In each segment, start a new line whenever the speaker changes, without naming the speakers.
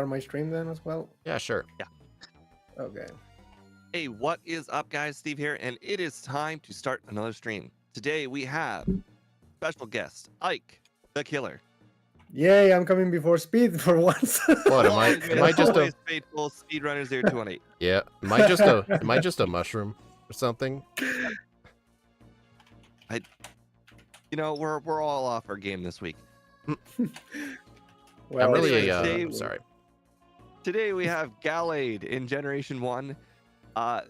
my stream then as well?
Yeah, sure.
Yeah.
Okay.
Hey, what is up, guys? Steve here, and it is time to start another stream. Today we have special guest Ike, the Killer.
Yay, I'm coming before speed for once.
What am I?
Always,
Am I just a?
always faithful speedrunner 0218.
Yeah. Am I just a? Am I just a mushroom or something?
You know, we're all off our game this week.
Well,
I'm really.
today-
Sorry.
Today we have Gallade in Generation 1.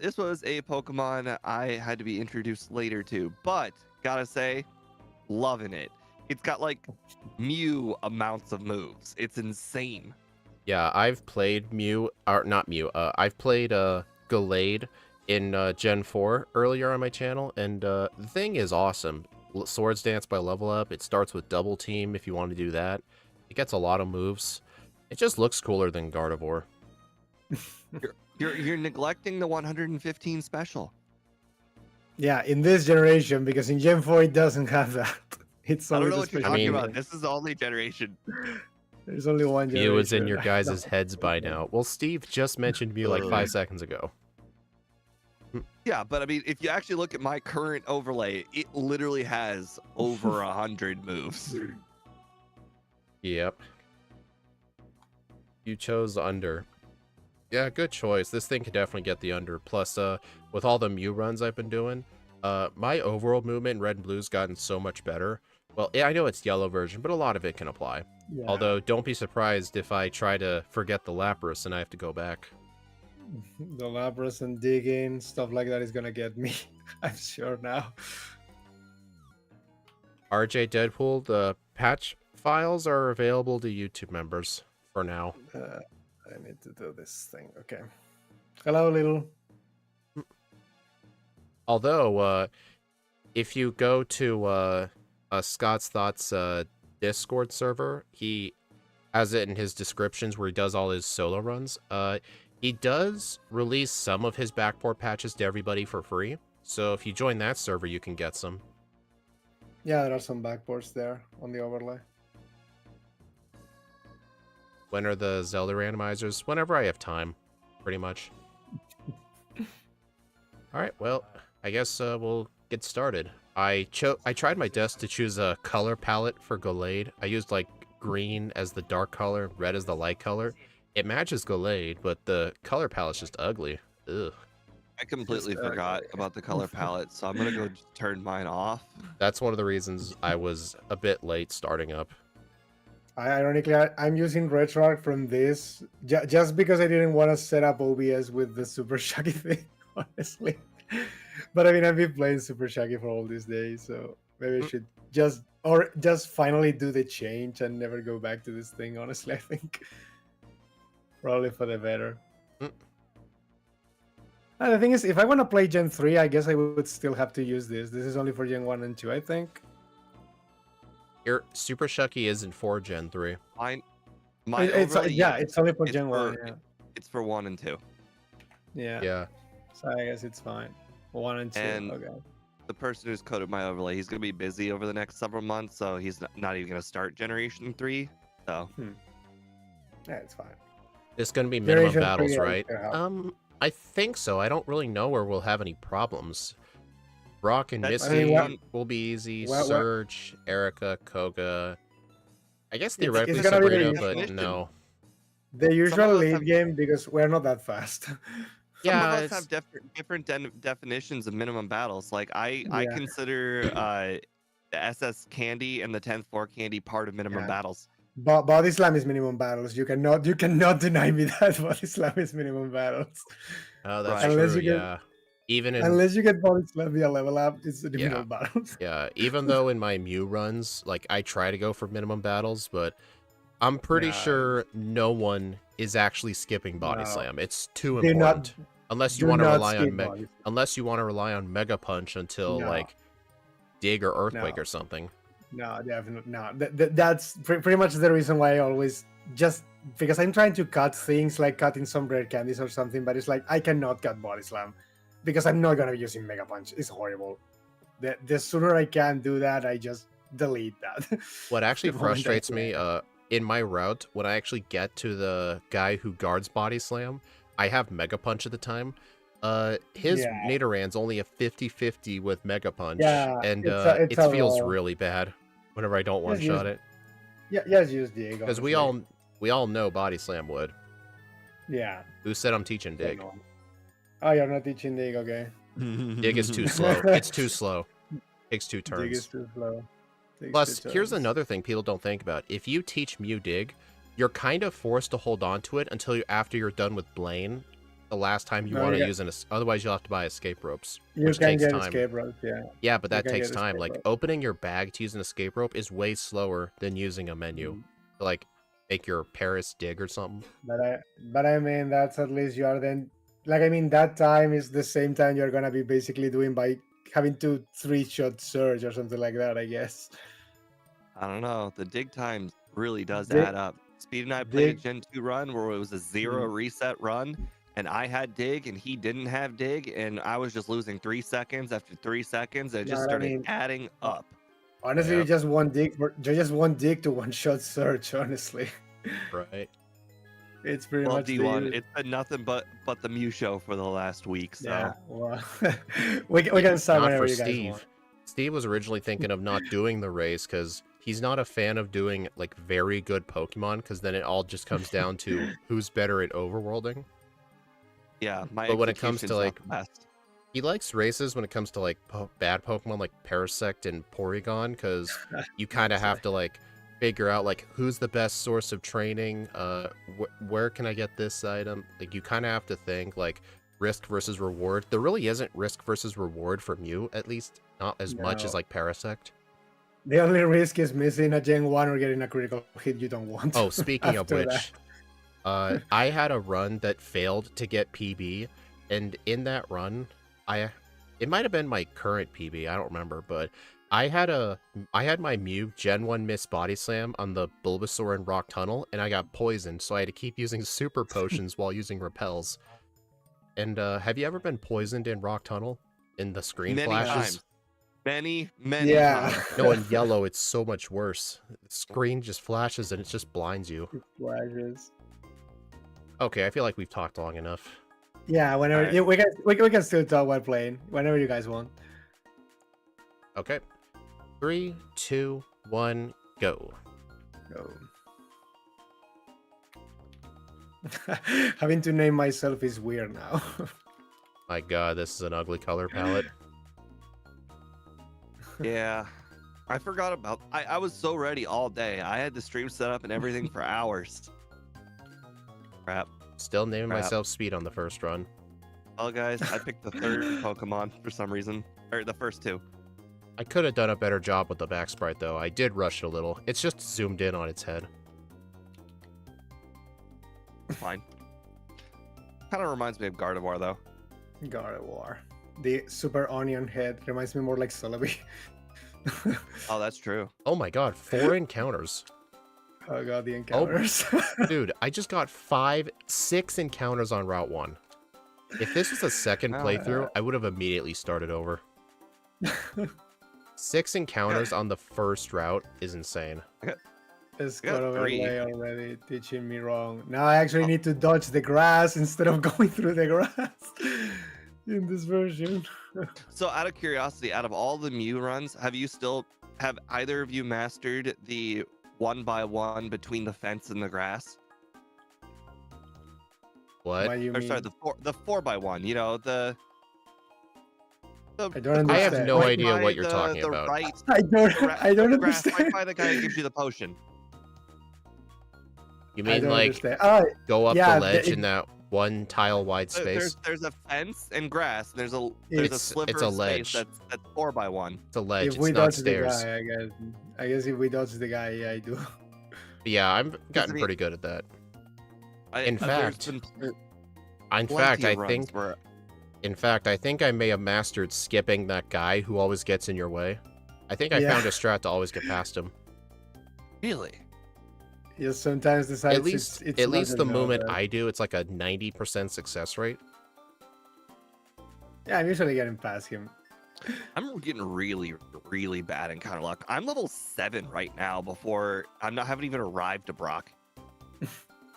This was a Pokemon I had to be introduced later to, but gotta say, loving it. It's got like Mew amounts of moves. It's insane.
Yeah, I've played Mew, or not Mew. I've played Gallade in Gen 4 earlier on my channel, and the thing is awesome. Swords Dance by Level Up. It starts with Double Team if you want to do that. It gets a lot of moves. It just looks cooler than Gardevoir.
You're neglecting the 115 special.
Yeah, in this generation, because in Gen 4 it doesn't have that. It's
I
only
don't know
the
what you're
special
talking
ability.
about. This is the only generation.
There's only one generation.
Mew is in your guys' heads by now. Well, Steve just mentioned Mew like 5 seconds ago.
Yeah, but I mean, if you actually look at my current overlay, it literally has over 100 moves.
Yep. You chose under. Yeah, good choice. This thing could definitely get the under. Plus, with all the Mew runs I've been doing, my overall movement in Red and Blue's gotten so much better. Well, yeah, I know it's yellow version, but a lot of it can apply.
Yeah.
Although, don't be surprised if I try to forget the Lapras and I have to go back.
The Lapras and digging, stuff like that is gonna get me. I'm sure now.
RJ Deadpool, the patch files are available to YouTube members for now.
I need to do this thing. Okay. Hello, little.
Although, if you go to Scott's Thoughts Discord server, he has it in his descriptions where he does all his solo runs. He does release some of his backport patches to everybody for free. So if you join that server, you can get some.
Yeah, there are some backports there on the overlay.
When are the Zelda randomizers? Whenever I have time, pretty much. All right, well, I guess we'll get started. I tried my best to choose a color palette for Gallade. I used like green as the dark color, red as the light color. It matches Gallade, but the color palette's just ugly. Ugh.
I completely forgot about the color palette, so I'm gonna go just turn mine off.
That's one of the reasons I was a bit late starting up.
Ironically, I'm using RetroArch from this just because I didn't want to set up OBS with the Super Shaggy thing, honestly. But I mean, I've been playing Super Shaggy for all these days, so maybe I should just finally do the change and never go back to this thing, honestly, I think. Probably for the better. And the thing is, if I want to play Gen 3, I guess I would still have to use this. This is only for Gen 1 and 2, I think.
Your Super Shucky isn't for Gen 3.
It's only for Gen 1. Yeah.
It's for 1 and 2.
Yeah.
Yeah.
So I guess it's fine. 1 and 2.
And
okay.
the person who's coded my overlay, he's gonna be busy over the next several months, so he's not even gonna start Generation 3. So
Yeah, it's fine.
It's gonna be minimum
Generation
battles,
3,
right? I think so. I don't really know where we'll have any problems. Brock and Misty will be easy. Surge, Erica, Koga. I guess theoretically
gonna be
Sabrina,
the
but no.
The usual lead game, because we're not that fast.
Some
Yeah,
of us have different definitions of minimum battles. Like I consider the SS candy and the 10th floor candy part of minimum battles.
Body Slam is minimum battles. You cannot deny me that Body Slam is minimum battles.
Oh, that's
Right.
true. Yeah. Even in,
Unless you get Body Slam via level up, it's the minimum battles.
Yeah, even though in my Mew runs, like I try to go for minimum battles, but I'm pretty sure no one is actually skipping Body Slam. It's too important. Unless you want to rely on Mega Punch until like Dig or Earthquake or something.
No, definitely not. That's pretty much the reason why I always just, because I'm trying to cut things like cutting some rare candies or something, but it's like I cannot cut Body Slam because I'm not gonna be using Mega Punch. It's horrible. The sooner I can do that, I just delete that.
What actually frustrates me, in my route, when I actually get to the guy who guards Body Slam, I have Mega Punch at the time. His
Yeah,
Nidoran's only a 50-50 with Mega Punch,
yeah,
and
it's
it
a
feels
roll.
really bad whenever I don't
Just use
one-shot it.
yeah, just use Dig,
Because
honestly.
we all know Body Slam would.
Yeah.
Who said I'm teaching
So
Dig?
no. Oh, you're not teaching Dig, okay.
Dig is too slow. It's too slow. Takes 2
Dig is
turns.
too slow. Takes
Plus,
2
here's
turns.
another thing people don't think about. If you teach Mew Dig, you're kind of forced to hold on to it until after you're done with Blaine. The last time you
No,
want
you
to use otherwise you'll have to buy escape ropes,
You
which
can
takes
get
time.
escape routes, yeah.
Yeah, but
You
that
can
takes
get
time.
escape
Like
routes.
opening your bag to use an escape rope is way slower than using a menu.
Mm.
To, like make your Paris dig or something.
But I mean that's at least you are then like I mean that time is the same time you're gonna be basically doing by having to 3-shot surge or something like that, I guess.
I don't know. The dig time really does
Dig
add up. Speed and I played a
dig
Gen 2 run where it was a 0
mm,
reset run, and I had dig and he didn't have dig, and I was just losing 3 seconds after 3 seconds, and it just
no, I
started
mean
adding
ho-
up.
honestly
Yeah,
you just one dig to 1-shot surge, honestly.
right.
It's pretty
Well,
much
D1,
the
it's been nothing but the Mew show for the last week,
yeah,
so
well we can start
Not
whenever
for
you guys want.
Steve. Steve was originally thinking of not doing the race because he's not a fan of doing like very good Pokemon because then it all just comes down to who's better at overworlding.
yeah, my
But when it comes
execution's
to
not
like,
the best.
he likes races when it comes to like bad Pokemon like Parasect and Porygon because you kind of have to like figure out like who's the best source of training. Where can I get this item? Like you kind of have to think like risk versus reward. There really isn't risk versus reward for Mew, at least not as much as
No.
like Parasect.
The only risk is missing a Gen 1 or getting a critical hit you don't want.
Oh, speaking of
After that.
which, I had a run that failed to get PB, and in that run, it might have been my current PB, I don't remember, but I had my Mew Gen 1 miss Body Slam on the Bulbasaur in Rock Tunnel, and I got poisoned, so I had to keep using super potions while using repels. And have you ever been poisoned in Rock Tunnel? In the screen
Many
flashes?
times. Many
Yeah.
times.
No, in yellow, it's so much worse. The screen just flashes and it just blinds you.
It flashes.
Okay, I feel like we've talked long enough.
Yeah, whenever
Alright.
yeah, we can still talk while playing. Whenever you guys want.
Okay. 3, 2, 1, go.
Go. Having to name myself is weird now.
My god, this is an ugly color palette.
Yeah. I forgot about I was so ready all day. I had the stream set up and everything for hours. Crap.
Still naming
Crap.
myself Speed on the first run.
Well guys, I picked the third Pokemon for some reason. Or the first two.
I could have done a better job with the back sprite though. I did rush it a little. It's just zoomed in on its head.
Fine. Kind of reminds me of Gardevoir though.
Gardevoir. The super onion head reminds me more like Celebi.
Oh, that's true.
Oh my god, 4 encounters.
Oh god, the encounters.
Dude, I just got 6 encounters on Route 1. If this was a second playthrough, I would have immediately started over. 6 encounters on the first route is insane.
It's
I got
got of
3.
LA already teaching me wrong. Now I actually need to dodge the grass instead of going through the grass in this version.
So out of curiosity, out of all the Mew runs, have either of you mastered the 1x1 between the fence and the grass?
What?
What do you
Or
mean?
sorry, the 4x1, you know, the
I don't
I have
understand.
no
right
idea
by
what you're
the-
talking
the
about.
Right,
I don't. I don't
the grass right
understand.
by the guy who gives you the potion.
You
I
mean
don't
like
understand. Oh,
go up
yeah,
the ledge
the-
in that one tile wide space?
There's a fence and grass. There's a
It's
sliver
a
of
ledge.
space that's 4x1.
It's a ledge.
if we
It's not
dodge the
stairs.
guy, I guess if we dodge the guy, yeah, I do.
Yeah, I've gotten
I mean-
pretty good at that.
There's
fact,
been
In
plenty
fact, I
of runs
think
where
I may have mastered skipping that guy who always gets in your way. I think I
Yeah.
found a strat to always get past him.
really.
Yeah, sometimes the sites
At least
it's
at
not
least the
know
moment
that.
I do, it's like a 90% success rate.
Yeah, I'm usually getting past him.
I'm getting really, really bad in counter luck. I'm level 7 right now before haven't even arrived to Brock.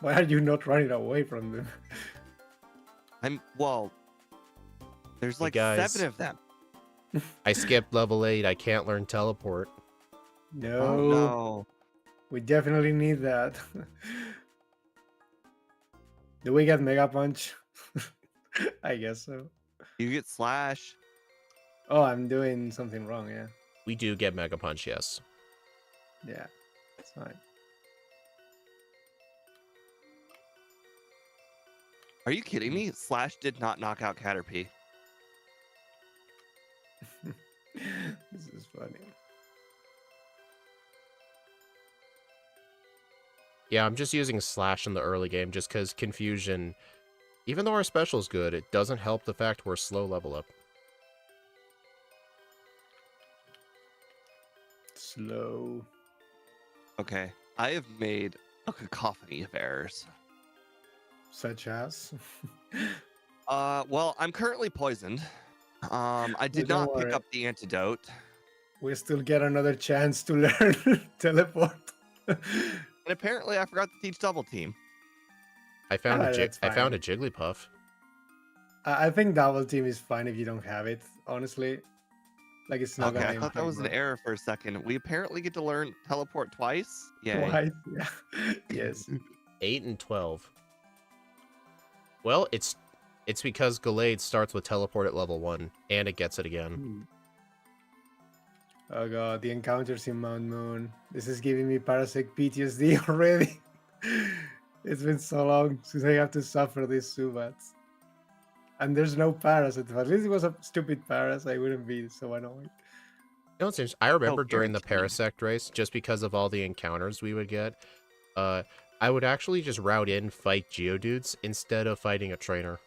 Why are you not running away from them?
There's
Hey,
like
guys.
7 of them.
I skipped level 8. I can't learn teleport.
No,
Oh no.
we definitely need that. Do we get Mega Punch? I guess so.
You get slash.
Oh, I'm doing something wrong, yeah.
We do get Mega Punch, yes.
Yeah, it's fine.
Are you kidding me? Slash did not knock out Caterpie.
This is funny.
Yeah, I'm just using Slash in the early game just because Confusion, even though our special is good, it doesn't help the fact we're slow level up.
Slow.
Okay. I have made a cacophony of errors.
Such as?
Well, I'm currently poisoned. I did
don't
not pick
worry.
up the antidote.
We still get another chance to learn teleport.
And apparently I forgot to teach double team.
I found
that's
I found
fine.
a Jigglypuff.
I think double team is fine if you don't have it, honestly. Like, it's not
Okay,
gonna
I thought that was an
impact
error for a second. We apparently get to learn teleport twice.
much.
Yay.
Twice, yeah. Yes.
8 and 12. Well, it's because Gallade starts with teleport at level 1, and it gets it again.
Hmm. Oh god, the encounters in Mount Moon. This is giving me Parasect PTSD already. It's been so long since I have to suffer these Subats. And there's no Parasite. If at least it was a stupid Paras, I wouldn't be so annoyed.
You know what's interesting? I remember
Oh,
during the
guaranteed.
Parasect race, just because of all the encounters we would get, I would actually just route in, fight Geodudes, instead of fighting a trainer.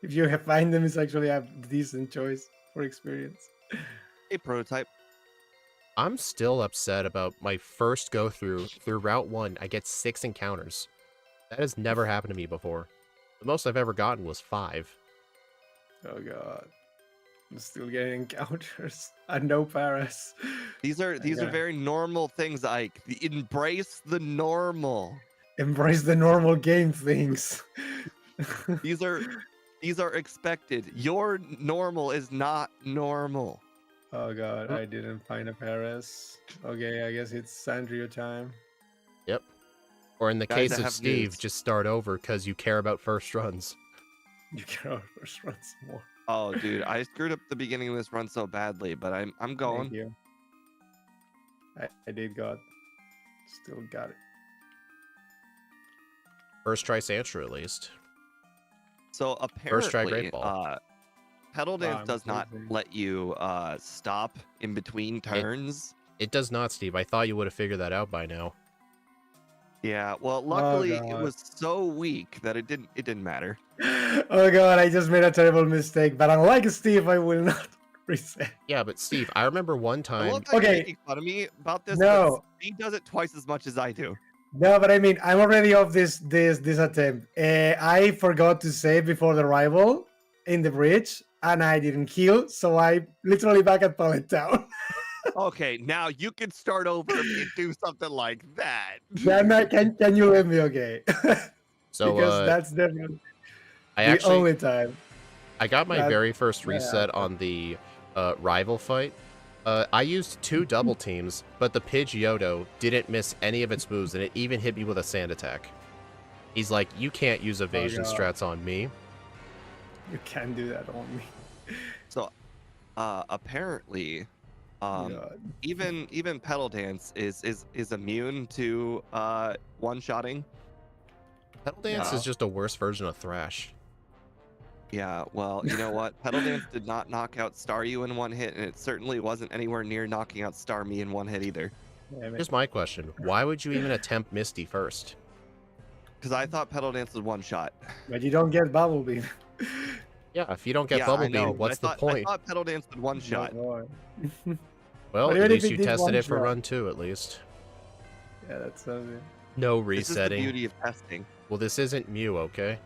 If you find them, it's actually a decent choice for experience.
A prototype.
I'm still upset about my first go through Route 1. I get 6 encounters. That has never happened to me before. The most I've ever gotten was 5.
Oh god. I'm still getting encounters and no Paras.
These are
Yeah.
very normal things, Ike. Embrace the normal.
Embrace the normal game things.
These are expected. Your normal is not normal.
Oh god, I didn't find a Paras. Okay, I guess it's Sandrio time.
Yep. Or in the
Guys,
case
I
of
have
Steve,
news.
just start over because you care about first runs.
You can our first runs more.
Oh, dude, I screwed up the beginning of this run so badly, but I'm
Thank
going.
you. I did got. Still got it.
First try Sandshrew, at least.
So
First try
apparently,
Great Ball.
Pedal Dance
I'm
does not
crazy.
let you stop in between turns.
It does not, Steve. I thought you would have figured that out by now.
Yeah, well, luckily it was so weak that it didn't matter.
Oh god, I just made a terrible mistake. But unlike Steve, I will not reset.
Yeah, but Steve, I remember one
I
time.
love how you're
Okay.
making fun of me about this,
No.
but he does it twice as much as I do.
No, but I mean, I'm already off this attempt. I forgot to save before the rival in the bridge, and I didn't kill, so I literally back at Pallet Town.
Okay, now you can start over and do something like that.
Can you let me? Okay.
So,
Because that's definitely
I
the
actually
only time.
I got my
that-
very first
that
reset
happened.
on the rival fight. I used 2 double teams, but the Pidgeotto didn't miss any of its moves, and it even hit me with a sand attack. He's like, you can't use evasion
God.
strats on me.
You can do that on me.
So, apparently,
God.
even Pedal Dance is immune to one-shotting.
Pedal Dance
Yeah.
is just a worse version of Thrash.
Yeah, well, you know what? Pedal Dance did not knock out Staryu in one hit, and it certainly wasn't anywhere near knocking out Starmie in one hit either.
Damn it.
Here's my question. Why would you even attempt Misty first?
Because I thought Pedal Dance was one shot.
But you don't get Bubble Beam.
Yeah, if you don't get
Yeah,
Bubble
I know,
Beam,
but
what's the
I
point?
thought Pedal Dance would one shot.
No more.
Well,
But
at
even if
least
it
you
did
tested
one
it for
shot.
run 2, at least.
Yeah, that's something.
No
This is the
resetting.
beauty of testing.
Well, this isn't Mew, okay?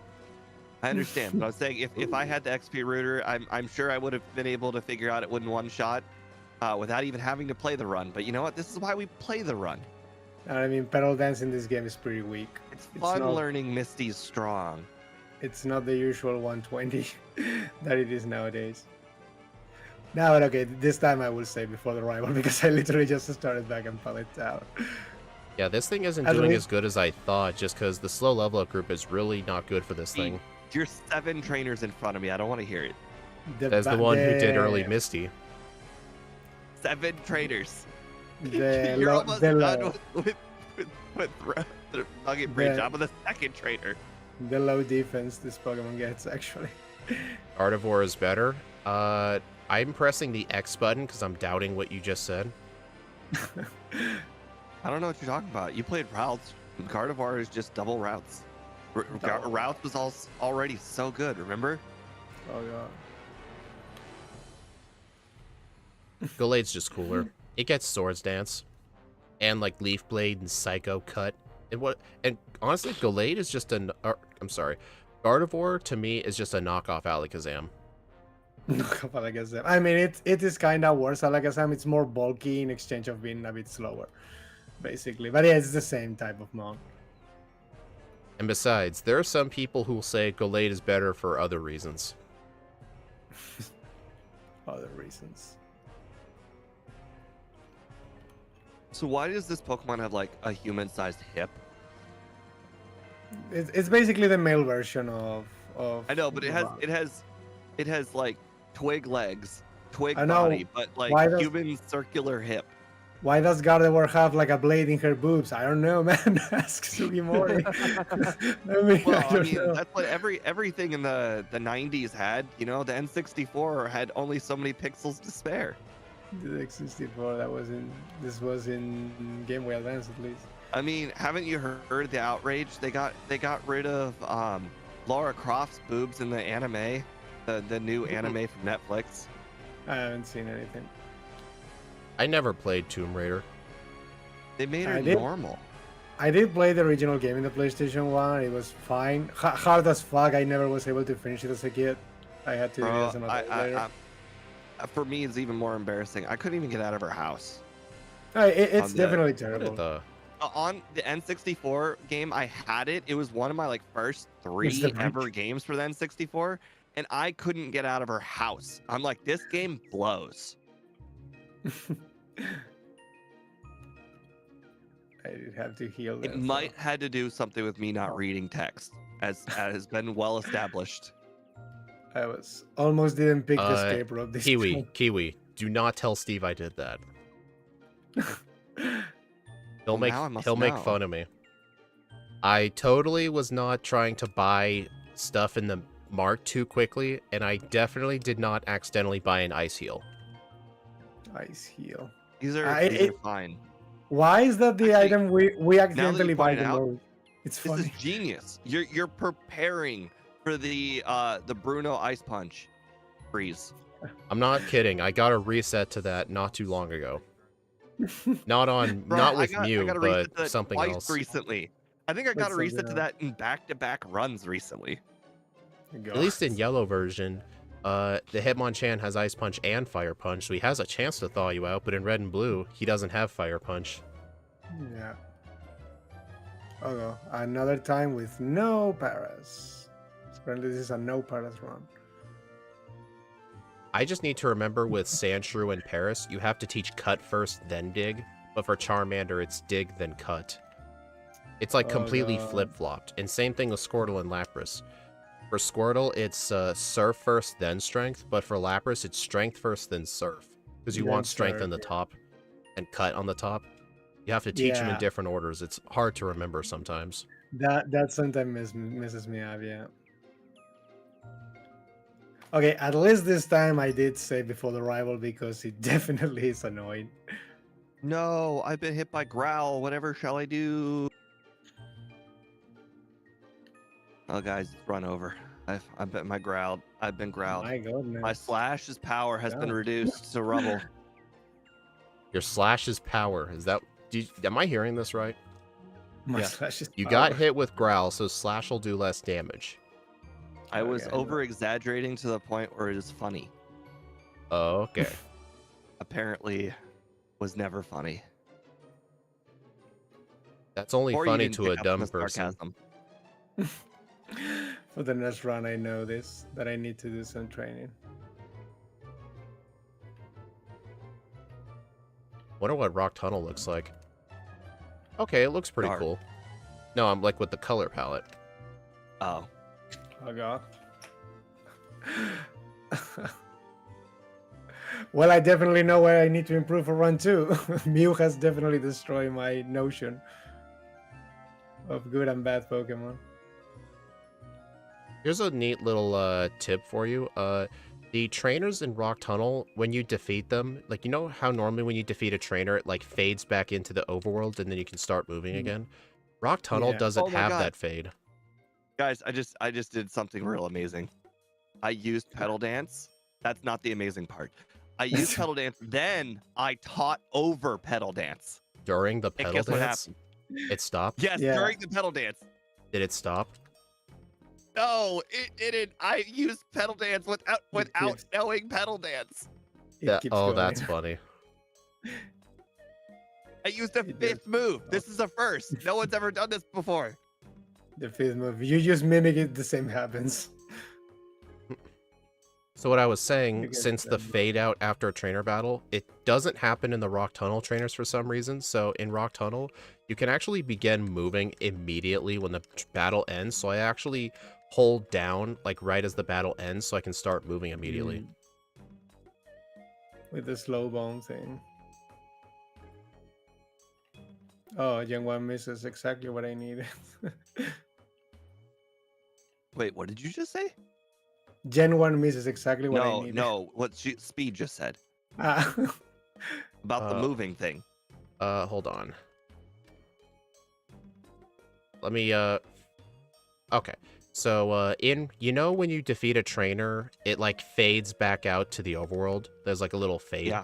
I understand, but I was saying if I had the XP router, I'm sure I would have been able to figure out it wouldn't one shot without even having to play the run. But you know what? This is why we play the run.
I mean, pedal dance in this game is pretty weak.
It's fun
not,
learning Misty's strong.
It's not the usual 120 that it is nowadays. No, but okay, this time I will say before the rival because I literally just started back and fell it down.
Yeah, this thing isn't
At
doing
least-
as good as I thought, just because the slow level up group is really not good for this thing.
You're 7 trainers in front of me. I don't want to hear it.
As the one who did early Misty.
7 trainers.
The
You're
lo-
almost
the
done
lo-
with the Nugget Breach. I'm the 2nd trainer.
The low defense this Pokemon gets, actually.
Gardevoir is better. I'm pressing the X button because I'm doubting what you just said.
I don't know what you're talking about. You played routes. Gardevoir is just double routes. Routes was already so good, remember?
Oh, God.
Gallade's just cooler. It gets Swords Dance. And like Leaf Blade and Psycho Cut. And honestly, Gallade is just I'm sorry. Gardevoir to me is just a knockoff Alakazam.
I mean, it is kind of worse. Alakazam, it's more bulky in exchange of being a bit slower, basically. But yeah, it's the same type of mon.
And besides, there are some people who will say Gallade is better for other reasons.
Other reasons.
So why does this Pokemon have like a human-sized hip?
It's basically the male version of.
I know, but it has like twig legs, twig
I know.
body, but like
Why does-
human circular hip.
Why does Gardevoir have like a blade in her boobs? I don't know, man. Ask Sugimori.
Well, I
don't
mean,
know.
that's what everything in the 90s had. You know, the N64 had only so many pixels to spare.
The X64, this was in Game Boy Advance at least.
I mean, haven't you heard the outrage? They got rid of Lara Croft's boobs in the anime, the new anime from Netflix.
I haven't seen anything.
I never played Tomb Raider.
They made her
I did.
normal.
I did play the original game in the PlayStation 1. It was fine. Hard as fuck. I never was able to finish it as a kid. I had to do it
Bro,
as an adult later.
for me, it's even more embarrassing. I couldn't even get out of her house.
It's
on the-
definitely
What
terrible.
did the...
On the N64 game, I had it. It was one of my like first
It's
3
the
ever games for the N64, and I couldn't get out of her house. I'm like, this game blows.
I did have to heal that.
It might had to do something with me not reading text, as has been well established.
I was almost didn't pick the
Uh,
escape rope this
Kiwi, do not tell Steve I did that. He'll
Well,
make
now I must
he'll make
know.
fun of me. I totally was not trying to buy stuff in the mart too quickly, and I definitely did not accidentally buy an ice heal.
Ice heal.
These are,
I-
these are
it-
fine.
Why is that the
Actually,
item we accidentally buy
point it
the
out,
most? It's
This
funny.
is genius. You're preparing for the Bruno Ice Punch freeze.
I'm not kidding. I got a reset to that not too long ago. Not
Bro,
not
I
with
got
Mew,
a reset to
but
that
something
twice
else.
recently. I think I got
That's
a reset
something
to that in back-to-back runs recently.
At least in yellow version, the Hitmonchan has Ice Punch and Fire Punch, so he has a chance to thaw you out, but in red and blue, he doesn't have Fire Punch.
Yeah. Okay, another time with no paras. Apparently this is a no paras run.
I just need to remember with Sandshrew and Paris, you have to teach Cut first, then Dig, but for Charmander, it's Dig, then Cut. It's like
Oh,
completely
no.
flip-flopped, and same thing with Squirtle and Lapras. For Squirtle, it's Surf first, then Strength, but for Lapras, it's Strength first, then Surf, because you
Then
want Strength
Surf,
on the
yeah.
top and Cut on the top. You have to teach them in
Yeah.
different orders. It's hard to remember sometimes.
That sometimes misses me up, yeah. Okay, at least this time I did say before the rival because it definitely is annoying.
No, I've been hit by Growl. Whatever shall I do? Oh, guys, it's run over. I've been growled. I've been growled.
My goodness.
My Slash's power has been
Yeah.
reduced to rubble.
Your Slash's power, is that... am I hearing this right?
My
Yeah.
slash is
You got
power.
hit with Growl, so Slash will do less damage.
I was
Okay,
over exaggerating to the point where it is funny.
Oh, okay.
Apparently, was never funny.
That's only
Or you
funny
didn't
to a
pick up on
dumb
the
person.
sarcasm.
For the next run, I know this that I need to do some training.
Wonder what Rock Tunnel looks like. Okay, it looks pretty
Dark.
cool. No, I'm like with the color palette.
Oh.
Oh god. Well, I definitely know where I need to improve for run 2. Mew has definitely destroyed my notion of good and bad Pokemon.
Here's a neat little tip for you. The trainers in Rock Tunnel, when you defeat them, like, you know how normally when you defeat a trainer, it like fades back into the overworld and then you can start moving again? Rock Tunnel
Yeah.
doesn't
Oh my
have
God.
that fade.
Guys, I just did something real amazing. I used pedal dance. That's not the amazing part. I used pedal dance, then I taught over pedal dance.
During the
And
pedal
guess what
dance,
happened?
it stopped?
Yes,
Yeah.
during the pedal dance.
Did it stop?
No, it didn't. I used pedal dance without
keeps-
knowing pedal dance.
It keeps
Oh,
going.
that's funny.
I used a
It does.
fifth move. This is a first. No one's ever done this before.
The 5th move. You just mimic it, the same happens.
So what I was
You
saying,
get
since the
them.
fade out after a trainer battle, it doesn't happen in the Rock Tunnel trainers for some reason. So in Rock Tunnel, you can actually begin moving immediately when the battle ends. So I actually hold down like right as the battle ends so I can start moving immediately.
Mm. With the slow bone thing. Oh, Gen 1 misses exactly what I needed.
Wait, what did you just say?
Gen 1 misses exactly what I
No,
needed.
no. What Speed just said
Ah.
about the
Uh,
moving thing.
Hold on. Let me, okay. So, when you defeat a trainer, it, like, fades back out to the overworld. There's, like, a little fade.
Yeah.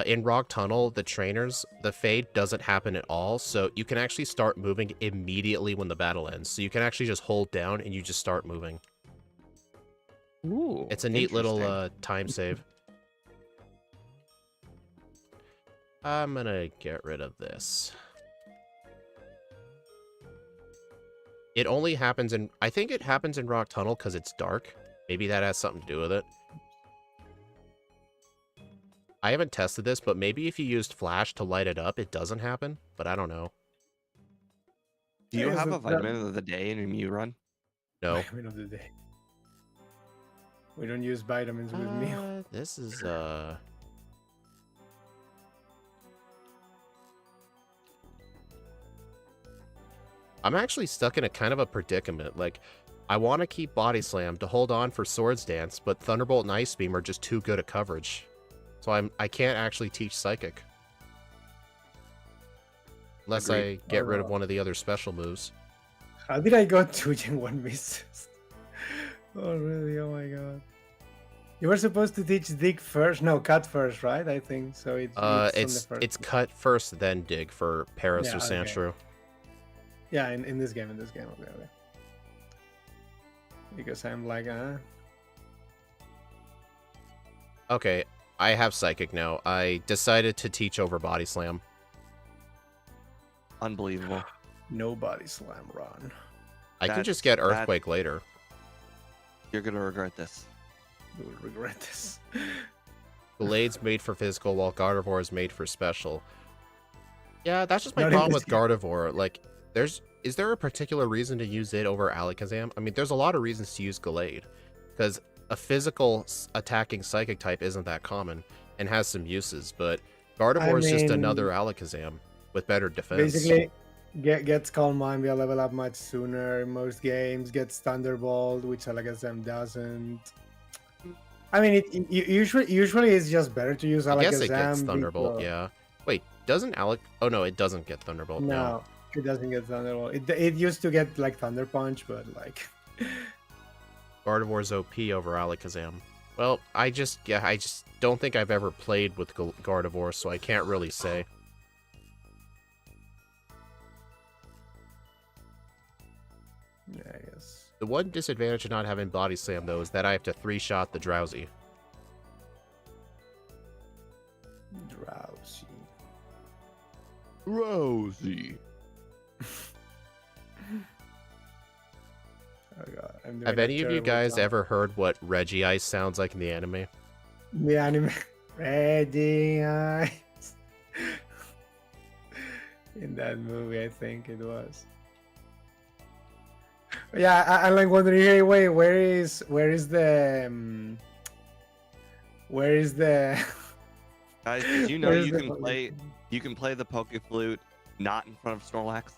In Rock Tunnel, the trainers, the fade doesn't happen at all, so you can actually start moving immediately when the battle ends. So you can actually just hold down and you just start moving.
Ooh,
It's a neat little,
interesting.
time save. I'm gonna get rid of this. It only happens in... I think it happens in Rock Tunnel because it's dark. Maybe that has something to do with it. I haven't tested this, but maybe if you used flash to light it up, it doesn't happen. But I don't know.
Do you
Yeah,
have
so
a vitamin of the day in your Mew run?
No.
Vitamin of the day. We don't use vitamins with me.
This is, I'm actually stuck in a kind of a predicament. Like, I want to keep Body Slam to hold on for Swords Dance, but Thunderbolt and Ice Beam are just too good at coverage. So I can't actually teach Psychic. Unless
Agreed.
I get rid of one of the other special moves.
How did I go to Gen 1 misses? Oh, really? Oh my god. You were supposed to teach Dig first? No, Cut first, right? I think. So it's on the first.
It's cut first, then dig for Paris
Yeah,
or
okay.
Sandshrew.
Yeah, in this game, okay. Because I'm like,
Okay, I have Psychic now. I decided to teach over Body Slam.
Unbelievable.
no Body Slam run.
I can
That's-
just get
that-
Earthquake later.
You're gonna regret this.
We will regret this.
Gallade's made for physical, while Gardevoir is made for special. Yeah, that's just my
Not in
problem
this
with
game.
Gardevoir. Like, is there a particular reason to use it over Alakazam? I mean, there's a lot of reasons to use Gallade, because a physical attacking Psychic type isn't that common and has some uses, but Gardevoir is just
mean,
another Alakazam with better defense.
Basically, gets Calm Mind, will level up much sooner in most games, gets Thunderbolt, which Alakazam doesn't. I mean, it usually it's just better to use Alakazam.
I guess it gets Thunderbolt,
because-
yeah. Wait, doesn't Oh no, it doesn't get Thunderbolt. No.
No, it doesn't get Thunderbolt. It used to get like Thunder Punch, but like.
Gardevoir's OP over Alakazam. Well, I just don't think I've ever played with Gardevoir, so I can't really say.
Yeah, I guess else.
The one disadvantage of not having Body Slam, though, is that I have to 3-shot the Drowsy.
Drowsy.
Rosie.
Oh god. I'm doing
Have
a
any of you
terrible
guys
job.
ever heard what Reggie Ice sounds like in the anime?
The anime? Ready eyes. In that movie, I think it was. Yeah, I'm like wondering. Hey, wait, where is the
Guys, did you know
where is
you
the
can play the Poke Flute not in front of Snorlax?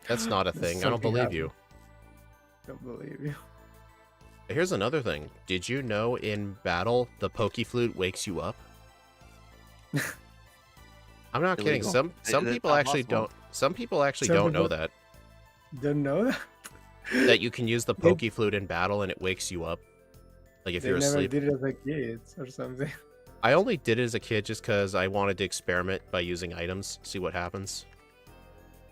That's not a
There's
thing. I don't
something
believe
happened.
you.
Don't believe you.
Here's another thing. Did you know in battle, the Poke Flute wakes you up? I'm not kidding.
Illegal.
Some
That's
people
not
actually
possible.
don't. Some people actually
Some
don't know
people-
that.
Don't know that.
That you can use the
They-
Poke Flute in battle and it wakes you up. Like if
They
you're
never
asleep.
did it as a kid or something.
I only did it as a kid just because I wanted to experiment by using items, see what happens.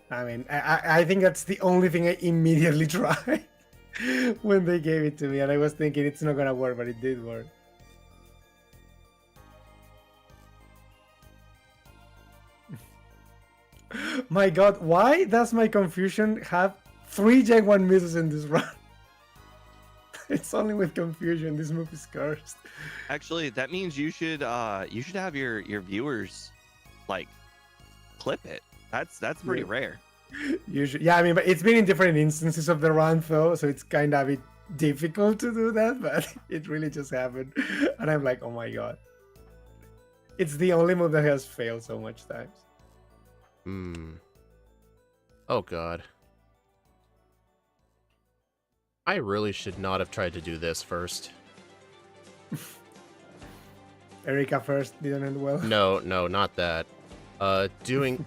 I mean, I think that's the only thing I immediately tried when they gave it to me, and I was thinking it's not gonna work, but it did work. My god, why does my confusion have 3 Gen 1 misses in this run? It's only with confusion. This move is cursed.
Actually, that means you should have your viewers like clip it. That's pretty
Yeah.
rare.
Usually, yeah, I mean, but it's been in different instances of the run though, so it's kind of a bit difficult to do that, but it really just happened. And I'm like, oh my god. It's the only move that has failed so much times.
Hmm. Oh god. I really should not have tried to do this first.
Erika first didn't end well.
No, not that. Doing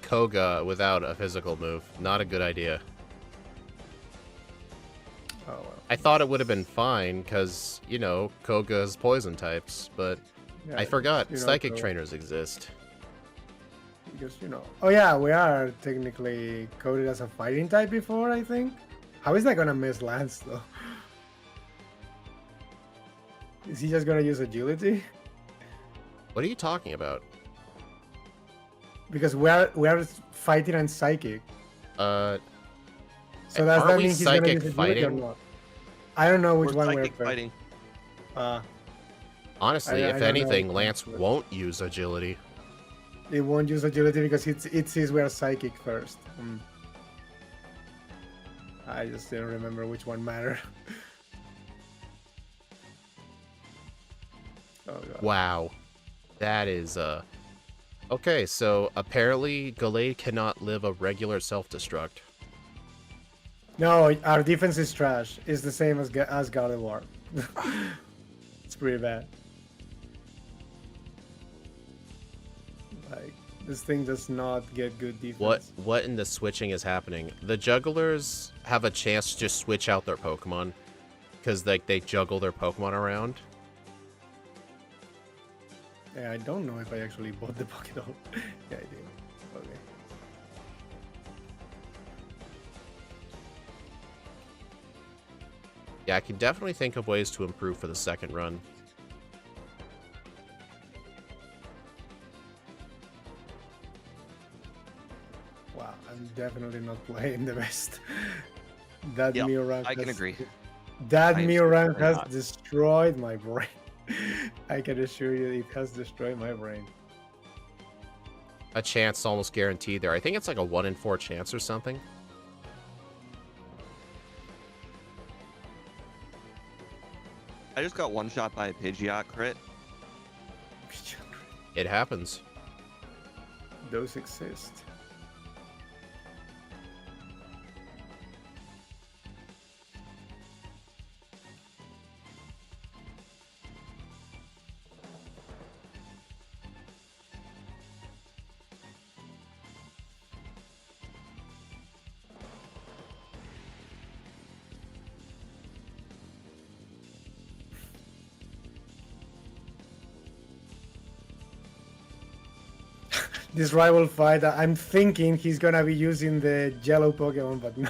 Koga without a physical move, not a good idea.
Oh well.
I thought it would have been fine, because, you know, Koga's poison types, but
Yeah,
I forgot
you know,
psychic
so-
trainers exist.
Because, you know. Oh yeah, we are technically coded as a fighting type before, I think. How is that gonna miss Lance though? Is he just gonna use agility?
What are you talking about?
Because we are fighting and psychic. So does
aren't
that
we
mean he's gonna
psychic
use agility or
fighting?
not? I don't know which
We're
one
psychic
we're
fighting.
Honestly,
I
if
don't know
anything,
which
Lance
one's
won't use agility.
It won't use agility because it says we are psychic first. I just didn't remember which one mattered. Oh god.
Wow. That is, Okay, so apparently Gallade cannot live a regular self-destruct.
No, our defense is trash. It's the same as Gardevoir. It's pretty bad. Like, this thing does not get good defense.
What in the switching is happening? The jugglers have a chance to just switch out their Pokemon, because like they juggle their Pokemon around.
Yeah, I don't know if I actually bought the Pokédoll. Yeah, I did. Okay.
Yeah, I can definitely think of ways to improve for the second run.
Wow, I'm definitely not playing the best. That
Yep,
Mirror
I can agree.
That
I am
Mirror
certainly
has
not.
destroyed my brain. I can assure you it has destroyed my brain.
A chance almost guaranteed there. I think it's like a 1 in 4 chance or something.
I just got one shot by a Pidgeot crit.
It happens.
Those exist. This rival fight, I'm thinking he's gonna be using the yellow Pokemon, but no.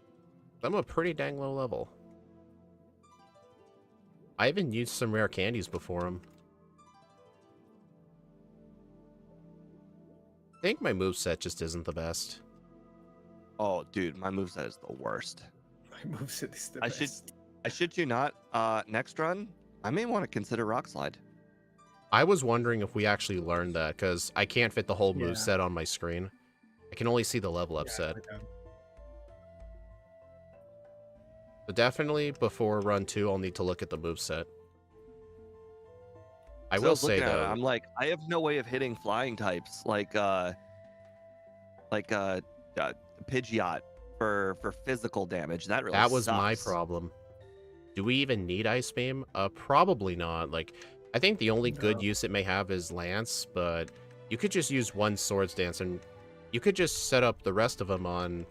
I'm a pretty dang low level. I even used some rare candies before him. I think my moveset just isn't the best.
Oh, dude, my moveset is the worst.
My moveset is the
I
best.
I shit you not. Next run, I may want to consider Rock Slide.
I was wondering if we actually learned that, because I can't fit the whole
Yeah.
moveset on my screen. I can only see the level up set.
Okay.
But definitely, before run 2, I'll need to look at the moveset. I
So
will
was
say,
looking at it,
though...
I'm like, I have no way of hitting flying types like Pidgeot for physical damage. That really
That was my
sucks.
problem. Do we even need Ice Beam? Probably not. Like, I think the only good
No.
use it may have is Lance, but you could just use one Swords Dance, and you could just set up the rest of them on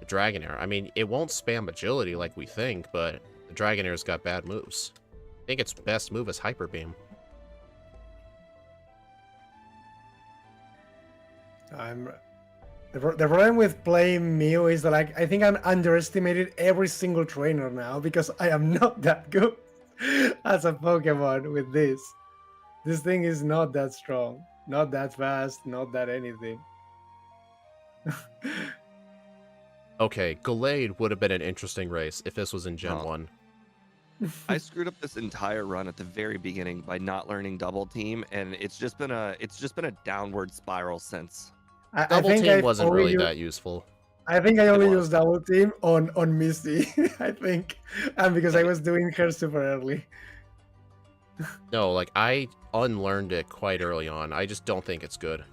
the Dragonair. I mean, it won't spam Agility like we think, but the Dragonair's got bad moves. I think its best move is Hyper Beam.
The problem with playing Mew is that I think I'm underestimated every single trainer now because I am not that good as a Pokemon with this. This thing is not that strong, not that fast, not that anything.
Okay, Gallade would have been an interesting race if this was in Gen
Oh.
1.
I screwed up this entire run at the very beginning by not learning Double Team, and it's just been a downward spiral since.
I
Double
think
Team
I've
wasn't
only
really
used,
that useful.
I think I only
was.
used Double Team on Misty, I think, and because I was doing her super early.
No, like, I unlearned it quite early on. I just don't think it's good.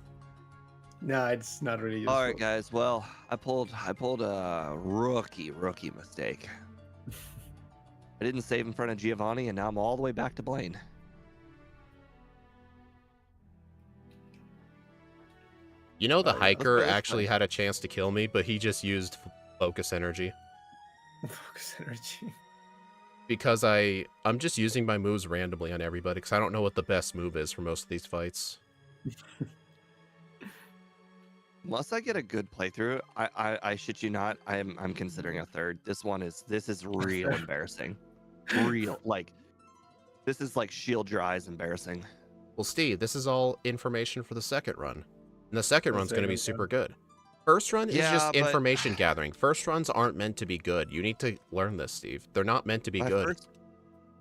No, it's not really useful.
All right, guys. Well, I pulled a rookie mistake. I didn't save in front of Giovanni, and now I'm all the way back to Blaine.
You know, the
Oh, yeah.
hiker
Let's go this
actually
way.
had a chance to kill me, but he just used focus energy.
Focus energy.
Because I'm just using my moves randomly on everybody, because I don't know what the best move is for most of these fights.
Unless I get a good playthrough, I shit you not, I'm considering a third. This is real embarrassing. Real, like, this is like shield your eyes embarrassing.
Well, Steve, this is all information for the second run. And the second
The
run's going to be
second
super
one.
good. First run is
Yeah,
just
but-
information gathering. First runs aren't meant to be good. You need to learn this, Steve. They're not meant to be good.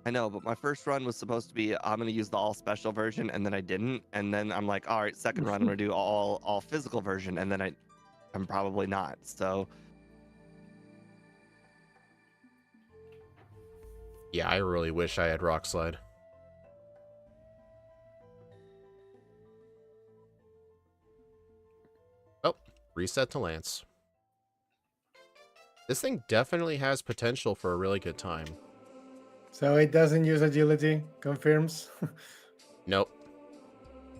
I know, but my first run was supposed to be I'm gonna use the all special version, and then I didn't, and then I'm like, all right, second run I'm gonna do all physical version, and then I'm probably not. So
Yeah, I really wish I had Rock Slide. Oh, reset to Lance. This thing definitely has potential for a really good time.
So it doesn't use agility, confirms.
Nope.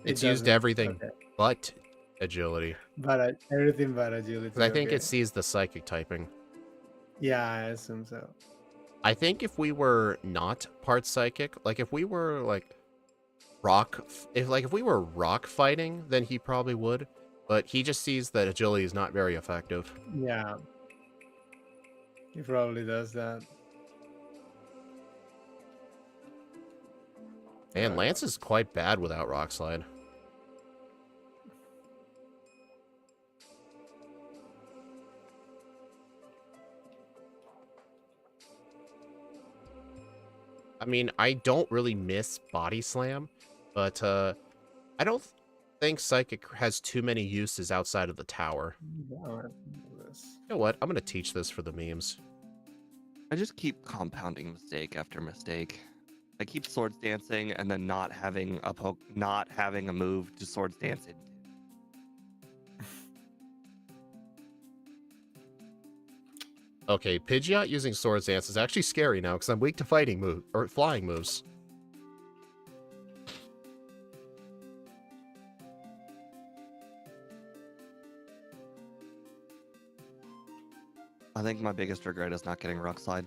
It
It's used
doesn't.
everything
Okay.
but agility.
But everything but agility.
'Cause I think
okay.
it sees the psychic typing.
Yeah, I assume so.
I think if we were not part psychic, like if we were like if we were rock fighting, then he probably would. But he just sees that agility is not very effective.
Yeah. He probably does that.
And Lance is quite bad without Rock Slide. I mean, I don't really miss Body Slam, but I don't think Psychic has too many uses outside of the tower. You know what? I'm going to teach this for the memes.
I just keep compounding mistake after mistake. I keep swords dancing and then not having a move to swords dance into.
Okay, Pidgeot using Swords Dance is actually scary now because I'm weak to fighting flying moves.
I think my biggest regret is not getting Rock Slide.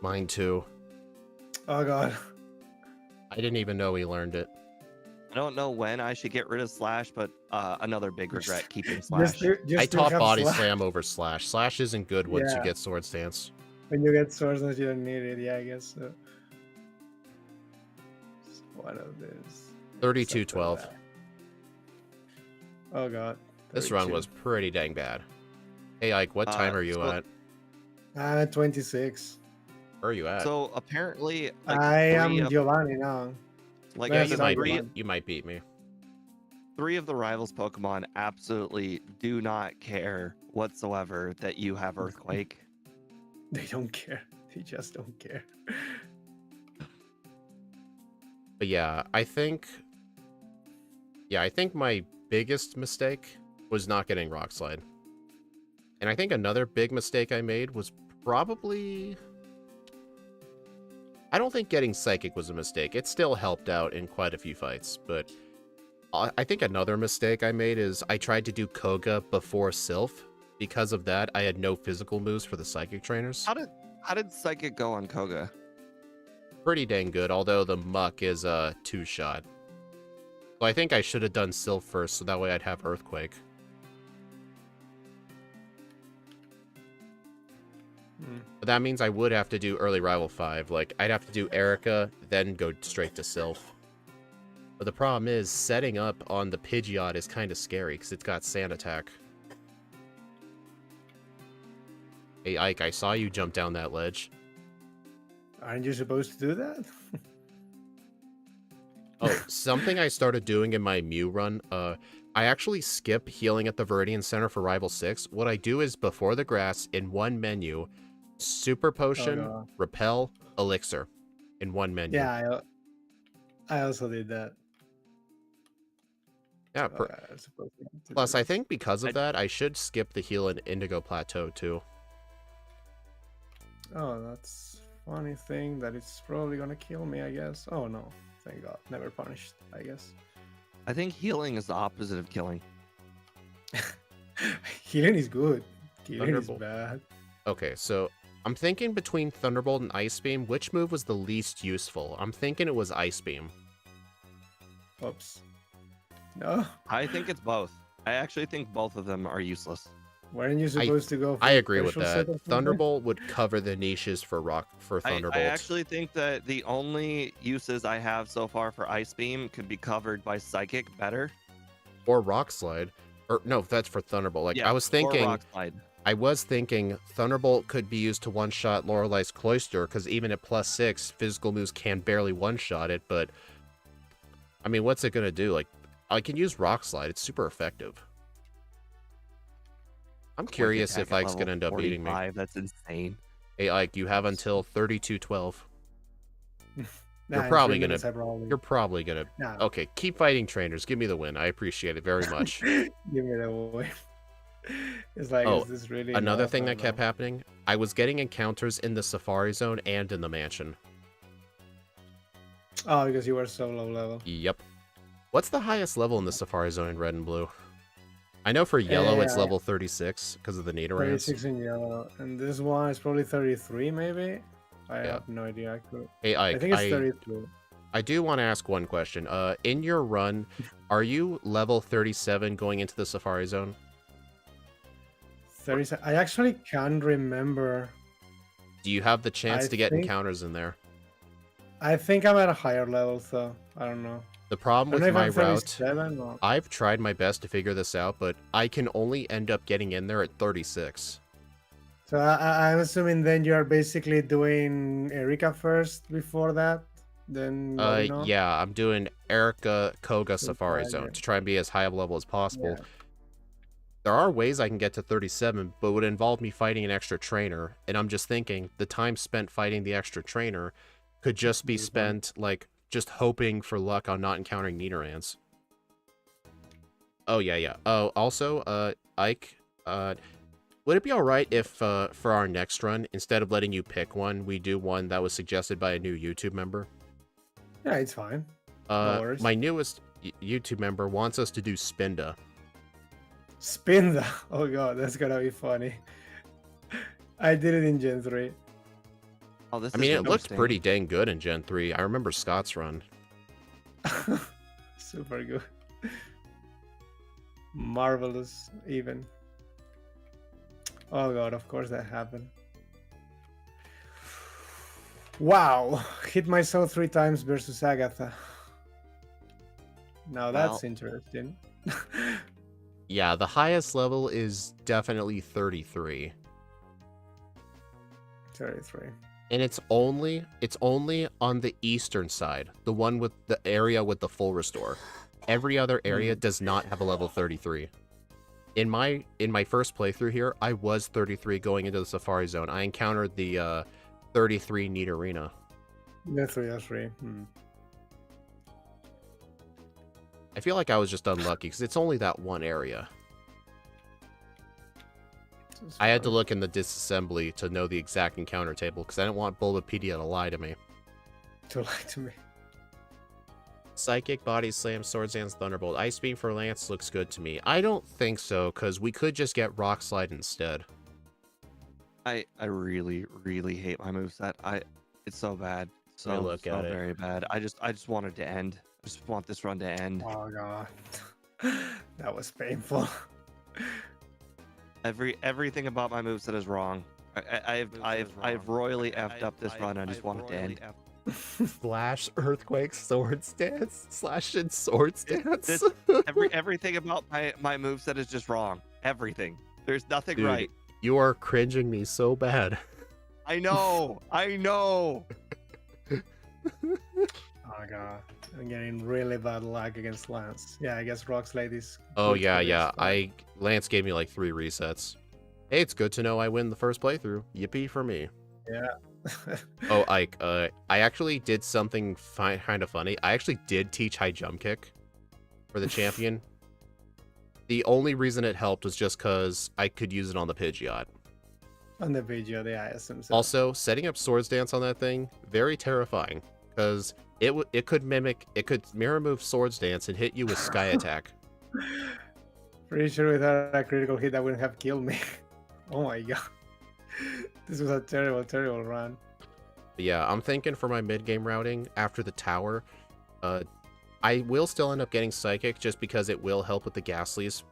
Mine too.
Oh god.
I didn't even know he learned it.
don't know when I should get rid of Slash, but another big regret keeping
Just
Slash.
to,
I
just to
taught
have
body
slash.
slam over slash. Slash isn't good once you
Yeah.
get sword stance.
When you get swords and you don't need it, yeah, I guess so. What of this?
32-12.
Oh god.
This run
32.
was pretty dang bad. Hey Ike, what time are you
so-
at?
I'm at 26.
Where are you at?
So apparently, like
I am
three of,
Giovanni now.
like
Yeah,
I
you
said,
sorry,
might
Giovanni.
you might beat me.
3 of the rivals Pokemon absolutely do not care whatsoever that you have Earthquake.
They don't care. They just don't care.
But yeah, I think my biggest mistake was not getting Rock Slide. And I think another big mistake I made was probably... I don't think getting Psychic was a mistake. It still helped out in quite a few fights, but I think another mistake I made is I tried to do Koga before Sylph. Because of that, I had no physical moves for the Psychic trainers.
How did Psychic go on Koga?
Pretty dang good, although the Muck is a 2-shot. So I think I should have done Sylph first, so that way I'd have Earthquake. But that means I would have to do early Rival 5. Like, I'd have to do Erica, then go straight to Sylph. But the problem is, setting up on the Pidgeot is kind of scary, because it's got Sand Attack. Hey, Ike, I saw you jump down that ledge.
Aren't you supposed to do that?
Oh, something I started doing in my Mew run, I actually skip healing at the Viridian Center for Rival 6. What I do is, before the grass, in one menu, Super Potion,
God.
Repel, Elixir. In one menu.
Yeah, I also did that.
Yeah,
So I was supposed to
plus,
do
I
this.
think because of that, I should skip the heal in Indigo Plateau, too.
Oh, that's funny thing that it's probably gonna kill me, I guess. Oh no, thank god. Never punished, I guess.
I think healing is the opposite of killing.
Healing is good. Healing is
Thunderbolt.
bad.
Okay, so I'm thinking between Thunderbolt and Ice Beam, which move was the least useful? I'm thinking it was Ice Beam.
Oops. No,
I think it's both. I actually think both of them are useless.
weren't you supposed to go? For
I
a
agree with
special
that.
set or something?
Thunderbolt would cover the niches for Thunderbolt.
I actually think that the only uses I have so far for Ice Beam could be covered by Psychic better.
Or Rock Slide. Or no, that's for Thunderbolt. Like
Yeah,
I was
or
thinking
Rock Slide.
Thunderbolt could be used to one-shot Lorelei's Cloister, because even at +6, physical moves can barely one-shot it, but I mean, what's it gonna do? Like, I can use Rock Slide, it's super effective. I'm
Quick
curious
attack
if
at
Ike's
level
gonna end up beating me.
45, that's insane.
Hey Ike, you have until 32-12.
Nah, in
probably
3
gonna-
minutes I probably...
You're probably gonna...
Nah,
Okay, keep fighting trainers. Give me the win. I appreciate it very much.
give me the way. It's like,
Oh,
is this really
Another
enough?
thing
I
that
don't
kept
know.
happening, I was getting encounters in the Safari Zone and in the Mansion.
Oh, because you were so low level.
Yep. What's the highest level in the Safari Zone in Red and Blue? I know for Yellow it's
Yeah.
level 36 because of the Nidorans.
36 in yellow, and this one is probably 33, maybe. I
Yeah.
have no idea. Actually,
Hey
I
Ike,
think it's 33.
I do want to ask one question. In your run, are you level 37 going into the Safari Zone?
37. I actually can't remember.
Do you have the chance
I
to get
think-
encounters in there?
I think I'm at a higher level, so I don't know.
The problem
I don't
with
know
my
if I'm
route,
37 or...
I've tried my best to figure this out, but I can only end up getting in there at 36.
So I'm assuming then you're basically doing Erika first before that, then going on?
Yeah, I'm doing Erica Koga
So
Safari
far,
Zone
yeah.
to try and be as high of a level as possible.
Yeah.
There are ways I can get to 37, but it would involve me fighting an extra trainer, and I'm just thinking the time spent fighting the extra trainer could just be
Be fun.
spent, like, just hoping for luck on not encountering Nidorans. Oh, yeah. Oh, also, Ike, would it be alright if, for our next run, instead of letting you pick one, we do one that was suggested by a new YouTube member?
Yeah, it's fine. No worries.
My newest YouTube member wants us to do Spinda.
Spin that. Oh god, that's gonna be funny. I did it in Gen 3.
Oh, this
I mean,
is
it looked
interesting.
pretty dang good in Gen 3. I remember Scott's run.
Super good. Marvelous, even. Oh god, of course that happened. Wow, hit myself 3 times versus Agatha. Now that's interesting.
Yeah, the highest level is definitely 33.
33.
And it's only on the eastern side, the one with the area with the full restore. Every other area does not have a level 33. In my first playthrough here, I was 33 going into the Safari Zone. I encountered the 33 Need Arena.
That's 3.
I feel like I was just unlucky because it's only that one area. I had to look in the disassembly to know the exact encounter table because I didn't want Bulbapedia to lie to me. Psychic, Body Slam, Sword Dance, Thunderbolt. Ice Beam for Lance looks good to me. I don't think so, because we could just get Rock Slide instead.
I really, really hate my moveset. It's so bad. So very bad. I just want it to end. I just want this run to end.
Oh god. That was painful.
Everything about my moveset is wrong. I've royally effed up this run. I just want it to end.
Slash Earthquake Sword Stance. Slash and Sword Stance.
Everything about my moveset is just wrong. Everything. There's nothing right.
You are cringing me so bad.
I know.
Oh god. I'm getting really bad luck against Lance. Yeah, I guess Rock Slide is...
Oh yeah. Lance gave me like 3 resets. Hey, it's good to know I win the first playthrough. Yippee for me.
Yeah.
Oh, Ike, I actually did something kind of funny. I actually did teach high jump kick for the champion. The only reason it helped was just because I could use it on the Pidgeot.
On the Pidgeot, yeah, I assume so.
Also, setting up Swords Dance on that thing, very terrifying. Because it could mirror move Swords Dance and hit you with Sky Attack.
Pretty sure without a critical hit that wouldn't have killed me. Oh my god. This was a terrible, terrible run.
But yeah, I'm thinking for my mid-game routing, after the tower, I will still end up getting Psychic just because it will help with the Ghastlies.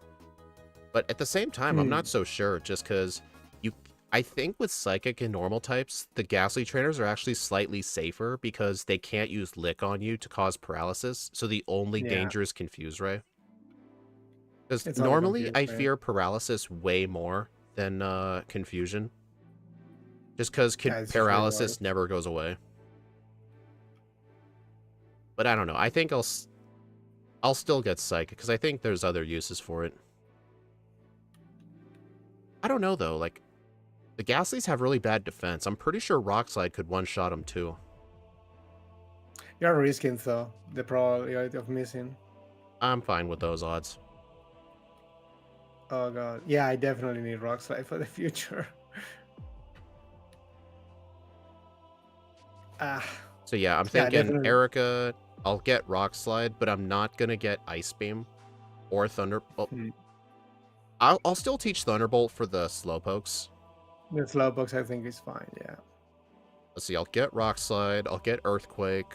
But at the same time, I'm not so sure, just because I think with Psychic and normal types, the Ghastly trainers are actually slightly safer because they can't use Lick on you to cause paralysis, so the only danger is Confuse Ray. Because normally I fear paralysis way more than Confusion. Just because paralysis never goes away. But I don't know. I think I'll still get Psychic because I think there's other uses for it. I don't know though. Like the Ghastlies have really bad defense. I'm pretty sure Rock Slide could one-shot them too.
You're risking though the probability of missing.
I'm fine with those odds.
Oh god. Yeah, I definitely need Rock Slide for the future.
So yeah, I'm thinking Erica, I'll get Rock Slide, but I'm not gonna get Ice Beam or Thunderbolt. I'll still teach Thunderbolt for the Slowpokes.
The Slowpokes I think is fine, yeah.
Let's see, I'll get Rock Slide, I'll get Earthquake.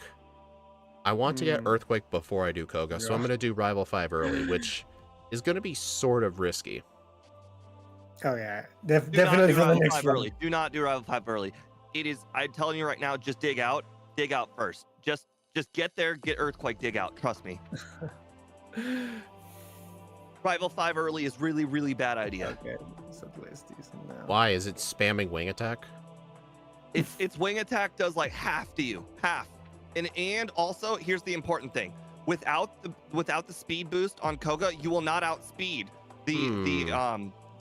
I want to get Earthquake before I do Koga, so I'm gonna do Rival 5 early, which is gonna be sort of risky.
Oh yeah, definitely for the next one.
Do not do Rival 5 early. It is, I'm telling you right now, just dig out first. Just get there, get Earthquake, dig out. Trust me. Rival 5 early is really, really bad idea.
Okay, so place decent now.
Why? Is it spamming Wing Attack?
Its Wing Attack does like half to you. Half. And also, here's the important thing. Without the speed boost on Koga, you will not outspeed the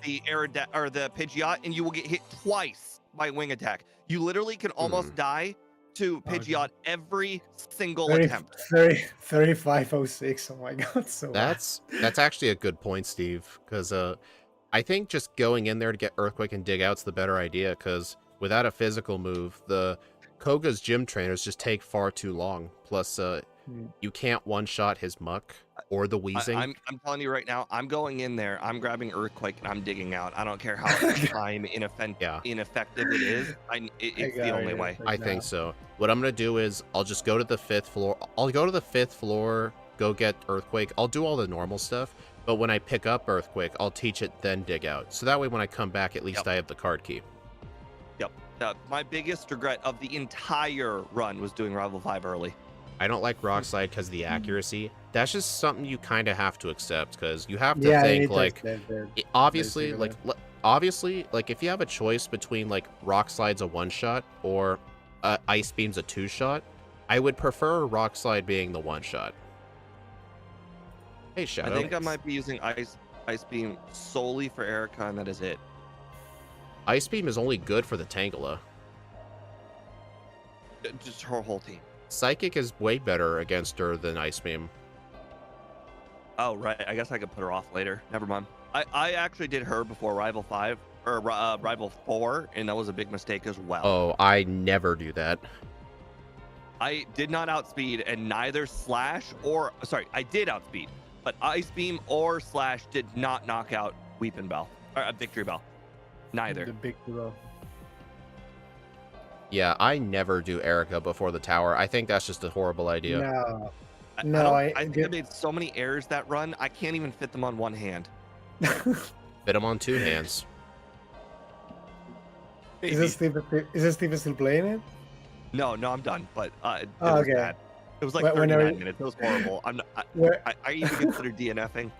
Pidgeot, and you will get hit twice by Wing Attack. You literally can almost die to Pidgeot every single attempt.
3506. Oh my god, so
that's actually a good point, Steve, because I think just going in there to get Earthquake and Dig Out's the better idea, because without a physical move, the Koga's gym trainers just take far too long. Plus, you can't one-shot his Muck or the Weezing.
I'm telling you right now, I'm going in there, I'm grabbing Earthquake, and I'm digging out. I don't care how time ineffective it is. It's the only way.
I think so. What I'm going to do is I'll just go to the 5th floor. I'll go to the 5th floor go get Earthquake. I'll do all the normal stuff, but when I pick up Earthquake, I'll teach it, then dig out. So that way when I come back, at least I have the card key.
Yep. My biggest regret of the entire run was doing Rival 5 early.
I don't like Rock Slide because of the accuracy. That's just something you kind of have to accept, because you have to think, like, obviously, like, if you have a choice between, like, Rock Slide's a one-shot or Ice Beam's a two-shot, I would prefer Rock Slide being the one-shot. Hey, Shadow.
I think I might be using Ice Beam solely for Erica, and that is it.
Ice Beam is only good for the Tangela.
Just her whole team.
Psychic is way better against her than Ice Beam.
Oh, right. I guess I could put her off later. Never mind. I actually did her before Rival 5, or Rival 4, and that was a big mistake as well.
Oh, I never do that.
I did not outspeed, and neither Slash or... Sorry, I did outspeed, but Ice Beam or Slash did not knock out Weepin' Bell, or Victory Bell. Neither.
The big bro.
Yeah, I never do Erica before the tower. I think that's just a horrible idea.
No.
I think I made so many errors that run, I can't even fit them on one hand.
Fit them on two hands.
Is this Steve still playing it?
No, I'm done. But it
Oh,
was
okay.
bad. It was like
Whenever
39 minutes. It was horrible. I even consider DNFing.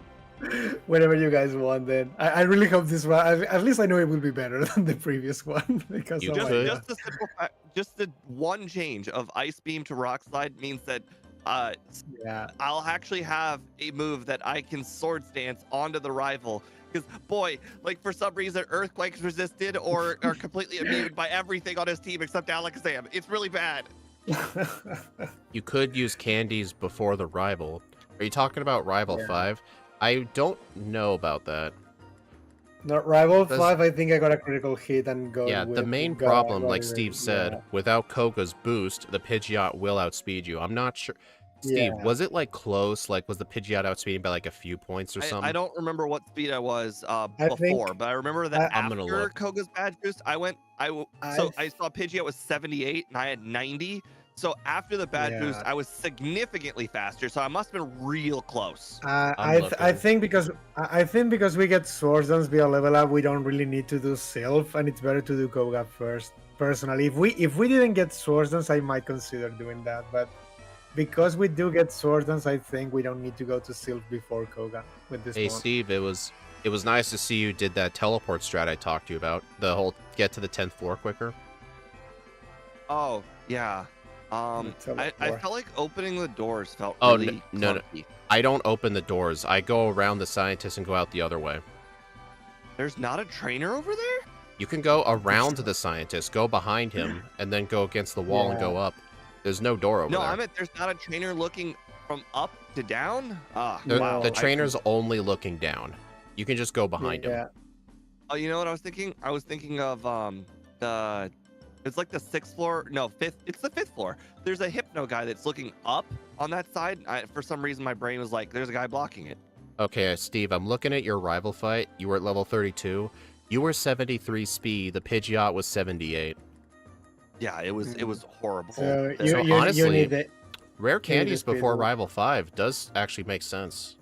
Whenever you guys want, then I really hope this one. At least I know it will be better than the previous one because
You
oh
just-
my
Just
God.
the simple fact, just the one change of Ice Beam to Rock Slide means that
Yeah.
I'll actually have a move that I can Sword Stance onto the rival. Because boy, like for some reason, Earthquake's resisted or are completely immune by everything on his team except Alakazam. It's really bad.
You could use candies before the rival. Are you talking about Rival
Yeah.
5? I don't know about that.
Not Rival
Does-
5, I think I got a critical hit and got
Yeah, the main problem, like Steve said, without Koga's boost, the Pidgeot will outspeed you. I'm not sure. Steve,
Yeah.
was it like close? Like, was the Pidgeot outspeeding by like a few points or something?
I don't remember what speed I was
think-
before, but I remember that
I'm gonna
after
look.
Koga's badge boost, I saw Pidgeot was 78 and I had 90. So after the badge boost,
Yeah.
I was significantly faster. So I must have been real close.
I
looking.
think because we get Swords Dance via level up, we don't really need to do Sylph, and it's better to do Koga first. Personally, if we didn't get Swords Dance, I might consider doing that. But because we do get Swords Dance, I think we don't need to go to Sylph before Koga with this
Hey,
one.
Steve, it was nice to see you did that teleport strat I talked to you about. The whole get to the 10th floor quicker.
Oh, yeah. I
teleport.
felt like opening the doors felt
Oh,
really
no.
clunky.
I don't open the doors. I go around the scientist and go out the other way.
There's not a trainer over there?
You can go around the scientist, go behind him, and then go against the wall and go up. There's no door over
No,
there.
I meant there's not a trainer looking from up to down?
No.
The trainer's only looking down. You can just go behind him.
Yeah.
Oh, you know what I was thinking? I was thinking of it's like the 6th floor. No, 5th. It's the 5th floor. There's a Hypno guy that's looking up on that side. For some reason, my brain was like, there's a guy blocking it.
Okay, Steve, I'm looking at your rival fight. You were at level 32. You were 73 speed. The Pidgeot was 78.
Yeah, it was horrible.
So
This-
you
honestly,
need it,
Rare candies
speed
before
up.
rival 5 does actually make sense.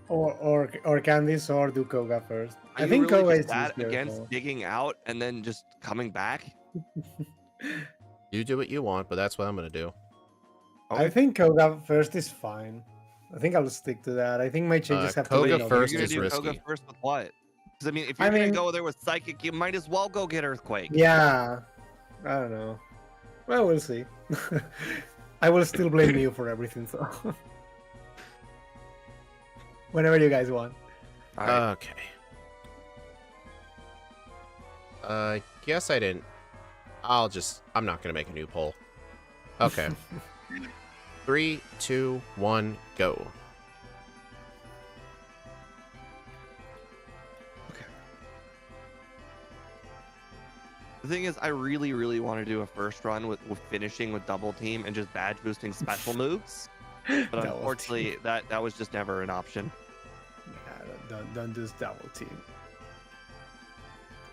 or candies or do Koga first.
Are
I
you
think
really
Koga
just
is
that
easier,
against
so-
digging out and then just coming back?
You do what you want, but that's what I'm going to do.
I think Koga first is fine. I think I'll stick to that. I think my changes have
Koga
to be
Wait,
first
you're
is
gonna do Koga
risky.
first with what? Because I mean, if
I
you're
mean-
gonna go there with Psychic, you might as well go get Earthquake.
Yeah, I don't know. Well, we'll see. I will still blame you for everything, so whenever you guys want.
All right.
Okay. Guess I didn't. I'm not going to make a new poll. Okay. 3, 2, 1, go.
The thing is, I really, really want to do a first run with finishing with double team and just badge boosting special moves. But
Double
unfortunately, that was just never an option.
Yeah, don't do double team.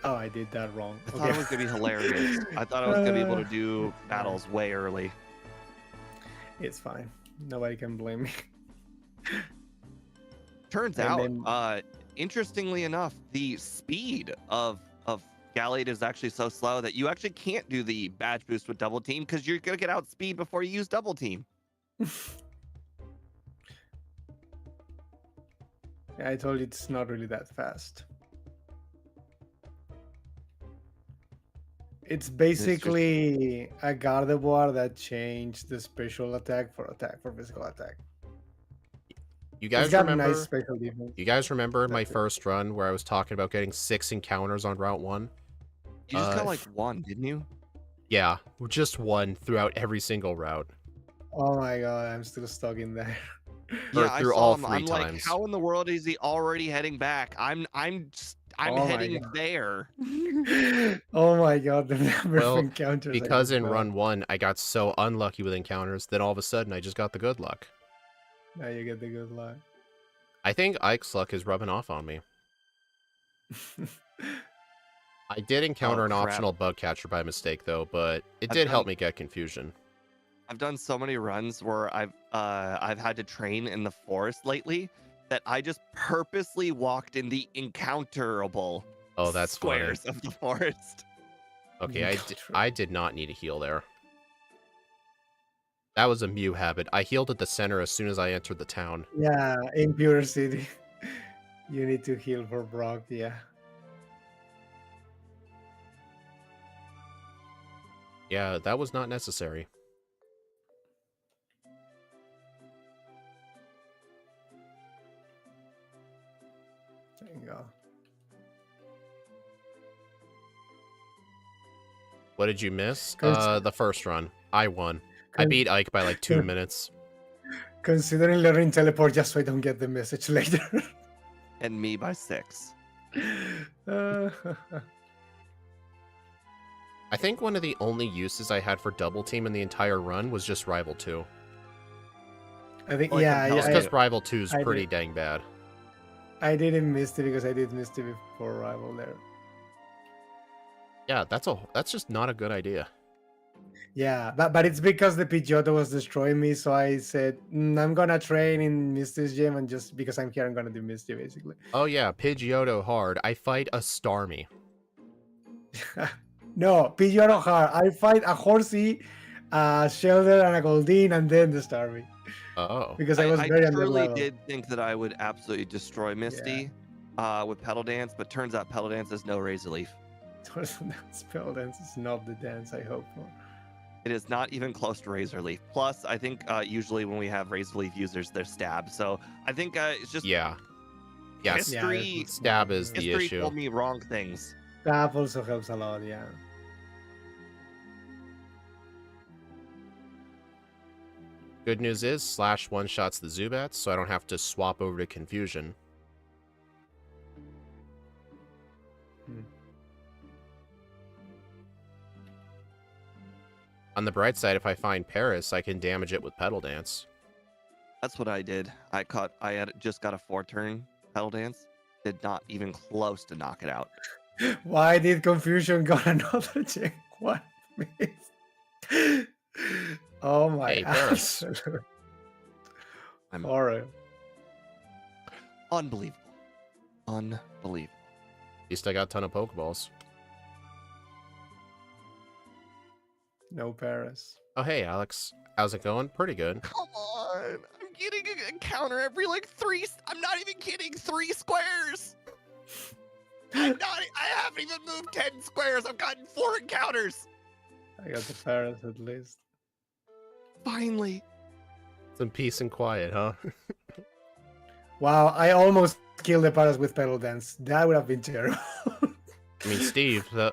Oh, I did that wrong.
I thought it was gonna be hilarious. I thought I was gonna be able to do
Yeah.
battles way early.
It's fine. Nobody can blame me.
Turns
And
out,
then
interestingly enough, the speed of Gallade is actually so slow that you actually can't do the badge boost with double team because you're gonna get outspeed before you use double team.
I told you it's not really that fast. It's basically a Gardevoir that changed the special attack for physical attack.
You
It's
guys
got nice
remember?
special defense.
You guys remember my
That's it.
first run where I was talking about getting 6 encounters on Route 1?
You just got like one, didn't you?
Yeah, just one throughout every single route.
Oh my god, I'm still stuck in there.
Or
Yeah, I
through
saw
all
him.
3
I'm like,
times.
how in the world is he already heading back? I'm
Oh my
heading
God.
there.
Oh my god, the number
Well,
of encounters. I
because
just
in
got.
run 1, I got so unlucky with encounters that all of a sudden I just got the good luck.
Now you get the good luck.
I think Ike's luck is rubbing off on me. I did encounter an
crap.
optional bug catcher by mistake, though, but it
I've
did help
done-
me get confusion.
I've done so many runs where I've had to train in the forest lately that I just purposely walked in the encounterable
Oh, that's
squares of the forest.
Okay, I did not need a heal there. That was a Mew habit. I healed at the center as soon as I entered the town.
Yeah, in Pure City. You need to heal for Brock, yeah.
Yeah, that was not necessary.
Thank God.
What did you miss?
Cons-
The first run. I won. I beat Ike by like 2 minutes.
Considering learning teleport just so I don't get the message later.
And me by 6.
Uh,
I think one of the only uses I had for double team in the entire run was just Rival 2.
I think,
Like
yeah,
Just
I,
because Rival 2 is
I
pretty
did.
dang bad.
I didn't miss it because I did miss it before Rival there.
Yeah, that's just not a good idea.
Yeah, but it's because the Pidgeotto was destroying me, so I said, I'm gonna train in Misty's gym, and just because I'm here, I'm gonna do Misty, basically.
Oh yeah, Pidgeotto hard. I fight a Starmie.
No, Pidgeotto hard. I fight a Horsey, a Shelder, and a Goldeen, and then the Starmie.
Oh.
Because I was very
I
under
truly
level.
did think that I would absolutely destroy Misty with Pedal Dance, but turns out Pedal Dance has no Razor Leaf.
Spell Dance is not the dance I hope for.
It is not even close to Razor Leaf. Plus, I think usually when we have Razor Leaf users, they're Stab. So I think it's just
Yeah. Yes.
history.
Stab is the
History
issue.
told me wrong things.
That also helps a lot, yeah.
Good news is Slash one-shots the Zubats, so I don't have to swap over to Confusion. On the bright side, if I find Paris, I can damage it with Pedal Dance.
That's what I did. I had just got a 4-turn Pedal Dance. Did not even close to knock it out.
Why did Confusion got another check? What? Oh my
Hey, Paris.
absolute
I'm
horror.
unbelievable. Unbelievable.
At least I got a ton of Pokeballs.
No Paris.
Oh, hey, Alex. How's it going? Pretty good.
Come on. I'm getting a counter every like 3. I'm not even kidding. 3 squares. I haven't even moved 10 squares. I've gotten 4 encounters.
I got the Paris at least.
Finally.
Some peace and quiet, huh?
Wow, I almost killed the Paris with Pedal Dance. That would have been terrible.
I mean, Steve, the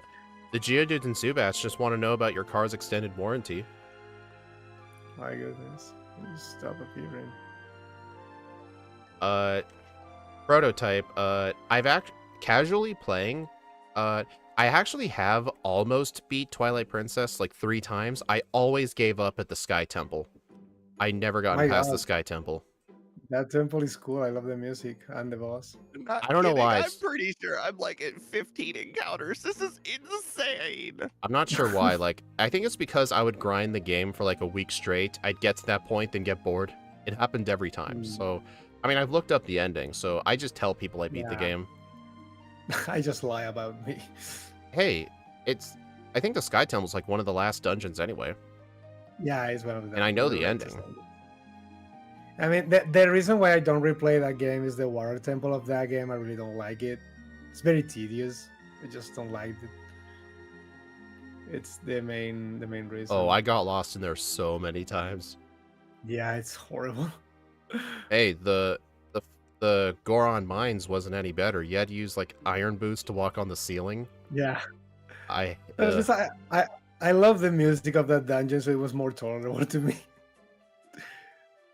Geodudes and Zubats just want to know about your car's extended warranty.
My goodness. Let me stop appearing.
Prototype, casually playing, I actually have almost beat Twilight Princess like 3 times. I always gave up at the Sky Temple. I never got
My
past the
God.
Sky Temple.
That temple is cool. I love the music and the boss.
I don't know why
I'm
it's-
pretty sure I'm like at 15 encounters. This is insane.
I'm not sure why. Like, I think it's because I would grind the game for like a week straight. I'd get to that point, then get bored. It happened every time. So I mean, I've looked up the ending, so I just tell people I beat the
Yeah.
game.
I just lie about me.
Hey, I think the Sky Town was like one of the last dungeons anyway.
Yeah, it's one of them.
And I know the
latest
ending.
dungeons. I mean, the reason why I don't replay that game is the water temple of that game. I really don't like it. It's very tedious. I just don't like it. It's the main reason.
Oh, I got lost in there so many times.
Yeah, it's horrible.
Hey, the Goron Mines wasn't any better. You had to use like iron boots to walk on the ceiling.
Yeah.
I
But at least I love the music of that dungeon, so it was more tolerable to me.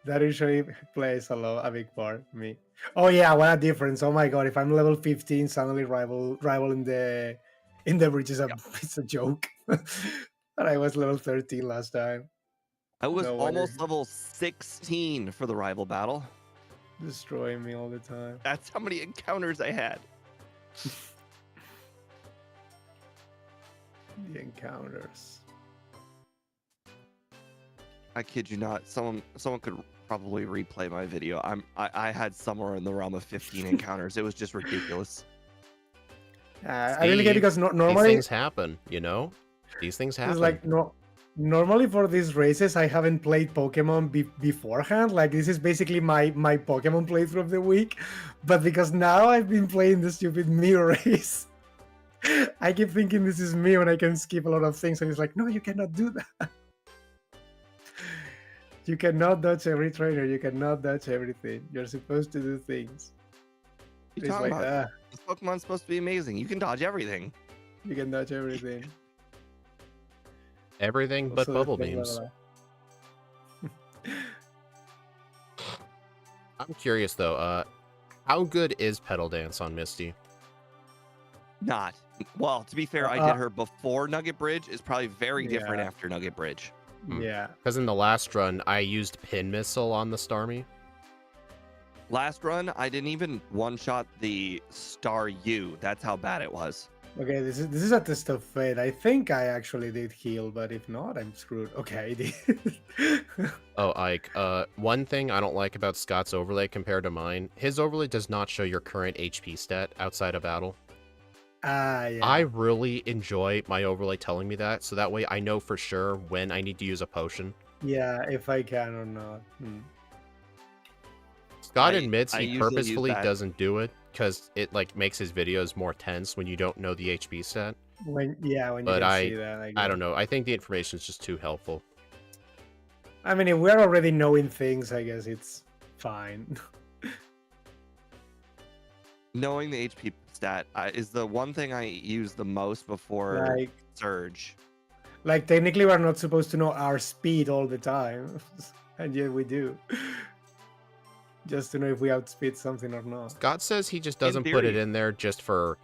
That usually plays a big part for me. Oh yeah, what a difference! Oh my god, if I'm level 15, suddenly rival in the bridge is it's a joke. But I was level 13 last time.
I was
No wonder.
almost level 16 for the rival battle.
Destroying me all the time.
That's how many encounters I had.
The encounters.
I kid you not. Someone could probably replay my video. I had somewhere in the realm of 15 encounters. It was just ridiculous.
I really get it because
These
normally
things happen, you know? These things happen.
it's like normally for these races I haven't played Pokemon beforehand. Like this is basically my Pokemon playthrough of the week. But because now I've been playing the stupid Mew race, I keep thinking this is Mew and I can skip a lot of things, and it's like, no, you cannot do that. You cannot dodge every trainer. You cannot dodge everything. You're supposed to do things.
You
It's
talking
like,
about? This Pokemon's supposed to be amazing. You can dodge everything.
you can dodge everything.
Everything but
Also,
bubble
the
beams.
level
I'm curious though, how good is Petal Dance on Misty?
Not. Well, to be fair, I did her before Nugget Bridge. It's probably very different
Yeah.
after Nugget Bridge.
Yeah.
Because in the last run, I used Pin Missile on the Starmie.
Last run, I didn't even one-shot the Star U. That's how bad it was.
Okay, this is a test of fate. I think I actually did heal, but if not, I'm screwed. Okay, I did.
Oh, Ike, one thing I don't like about Scott's overlay compared to mine, his overlay does not show your current HP stat outside of battle.
Yeah.
I really enjoy my overlay telling me that, so that way I know for sure when I need to use a potion.
Yeah, if I can or not.
Scott
I
admits he
usually use
purposefully
that.
doesn't do it because it like makes his videos more tense when you don't know the HP stat.
When you
But
can see that.
I don't know. I think the information is just too helpful.
I mean, if we're already knowing things, I guess it's fine.
Knowing the HP stat is the one thing I use the most before
like,
Surge.
like technically, we're not supposed to know our speed all the time, and yet we do. Just to know if we outspeed something or not.
Scott says he just doesn't put it
theory.
in there just for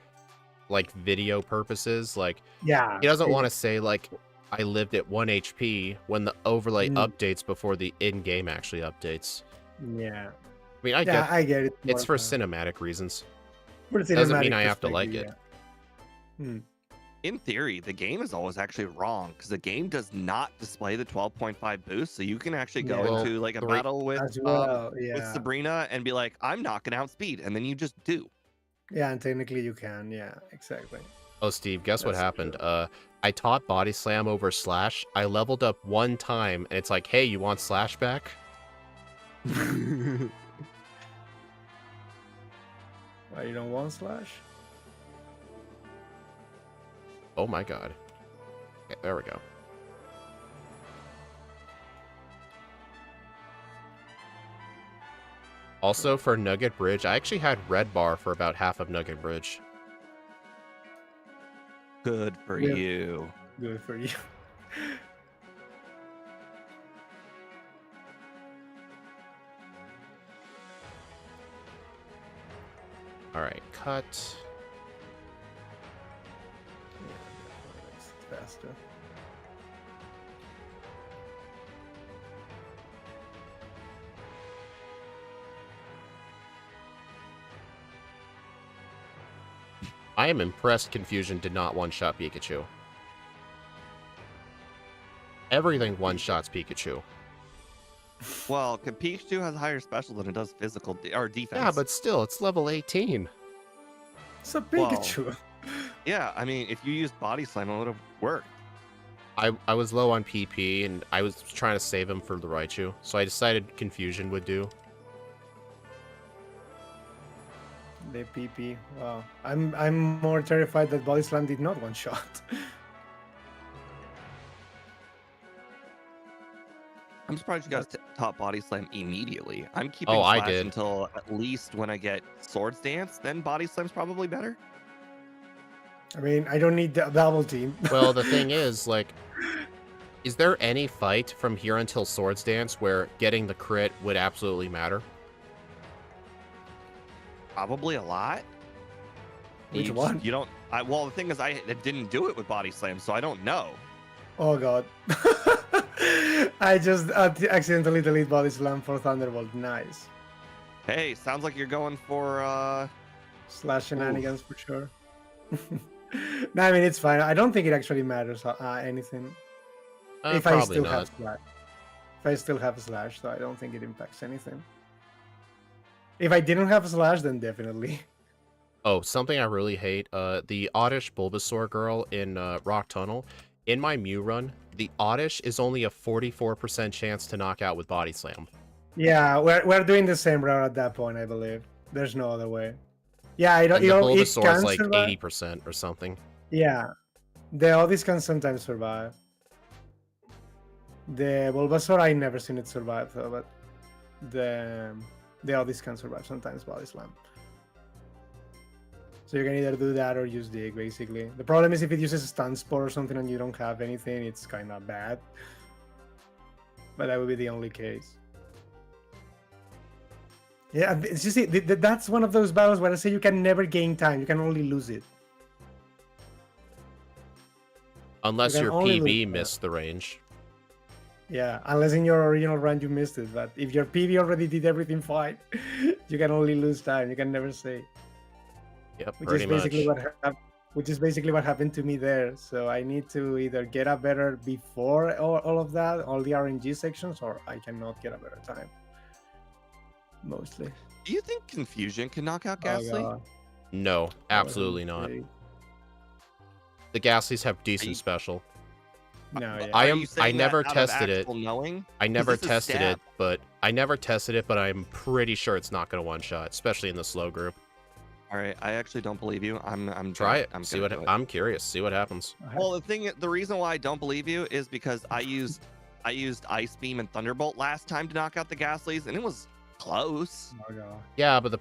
like video purposes. Like
Yeah.
he doesn't want to say like I lived at 1 HP when the overlay updates before the in-game actually updates.
Yeah.
I mean, I get
it.
it's for
more
cinematic reasons.
for
Doesn't mean
cinematic
I have to like
perspective, yeah.
In theory, the game is always actually wrong because the game does not display the 12.5 boost. So you can actually go
Yeah.
into like a
Well,
battle with
As well,
with
yeah.
Sabrina and be like, I'm knocking out speed, and then you just do.
Yeah, and technically you can. Yeah, exactly.
Oh, Steve, guess what
That's
happened?
true.
I taught Body Slam over Slash. I leveled up one time, and it's like, hey, you want Slash back?
Why you don't want Slash?
Oh my god. Okay, there we go. Also, for Nugget Bridge, I actually had Red Bar for about half of Nugget Bridge.
Good for
Yeah.
you.
Good for you.
Alright, cut.
Yeah, definitely makes it faster.
I am impressed Confusion did not one-shot Pikachu. Everything one-shots Pikachu.
Well, Pikachu has higher special than it does physical or defense.
Yeah, but still, it's level 18.
It's a
Well,
Pikachu.
yeah, I mean, if you used Body Slam, it would have worked.
I was low on PP, and I was trying to save him for the Raichu, so I decided Confusion would do.
The PP. Wow. I'm more terrified that Body Slam did not one shot.
I'm surprised you guys taught Body Slam immediately. I'm keeping
Oh, I
Slash
did.
until at least when I get Swords Dance, then Body Slam's probably better.
I mean, I don't need the double team.
Well, the thing is, like, is there any fight from here until Swords Dance where getting the crit would absolutely matter?
Probably a lot.
Which
You
one?
You don't. Well, the thing is, I didn't do it with Body Slam, so I don't know.
Oh god. I just accidentally delete Body Slam for Thunderbolt. Nice.
Hey, sounds like you're going for
Slash shenanigans for sure. No, I mean, it's fine. I don't think it actually matters anything. If I
Probably
still
not.
have Slash. If I still have Slash, so I don't think it impacts anything. If I didn't have Slash, then definitely.
Oh, something I really hate, the Oddish Bulbasaur girl in Rock Tunnel. In my Mew run, the Oddish is only a 44% chance to knock out with Body Slam.
Yeah, we're doing the same route at that point, I believe. There's no other way. Yeah, I don't.
And the
It
Bulbasaur
can
is like
survive.
80% or something.
Yeah, the Oddies can sometimes survive. The Bulbasaur, I never seen it survive though, but the Oddies can survive sometimes Body Slam. So you can either do that or use Dig, basically. The problem is if it uses a Stun Spore or something and you don't have anything, it's kind of bad. But that would be the only case. Yeah, it's just that's one of those battles where I say you can never gain time. You can only lose it.
Unless
can
your
only
PB
lose
missed the range.
Yeah, unless in your original run you missed it. But if your PB already did everything fine, you can only lose time. You can never say.
Yep,
Which
pretty
is basically
much.
which is basically what happened to me there. So I need to either get a better before all of that, all the RNG sections, or I cannot get a better time. Mostly.
Do you think Confusion can knock out
Oh,
Ghastly?
God.
No, absolutely not. The Ghastlies have decent special.
No, yeah.
Are you saying
I never
that out of
tested it.
actual knowing?
I never
this is
tested it,
stab.
but I'm pretty sure it's not going to one shot, especially in the slow group.
All right, I actually don't believe you. I'm
Try it.
I'm
See
gonna
what
do it.
I'm curious. See what happens.
Well, the reason why I don't believe you is because I used Ice Beam and Thunderbolt last time to knock out the Ghastlies, and it was close.
Oh, God.
Yeah, but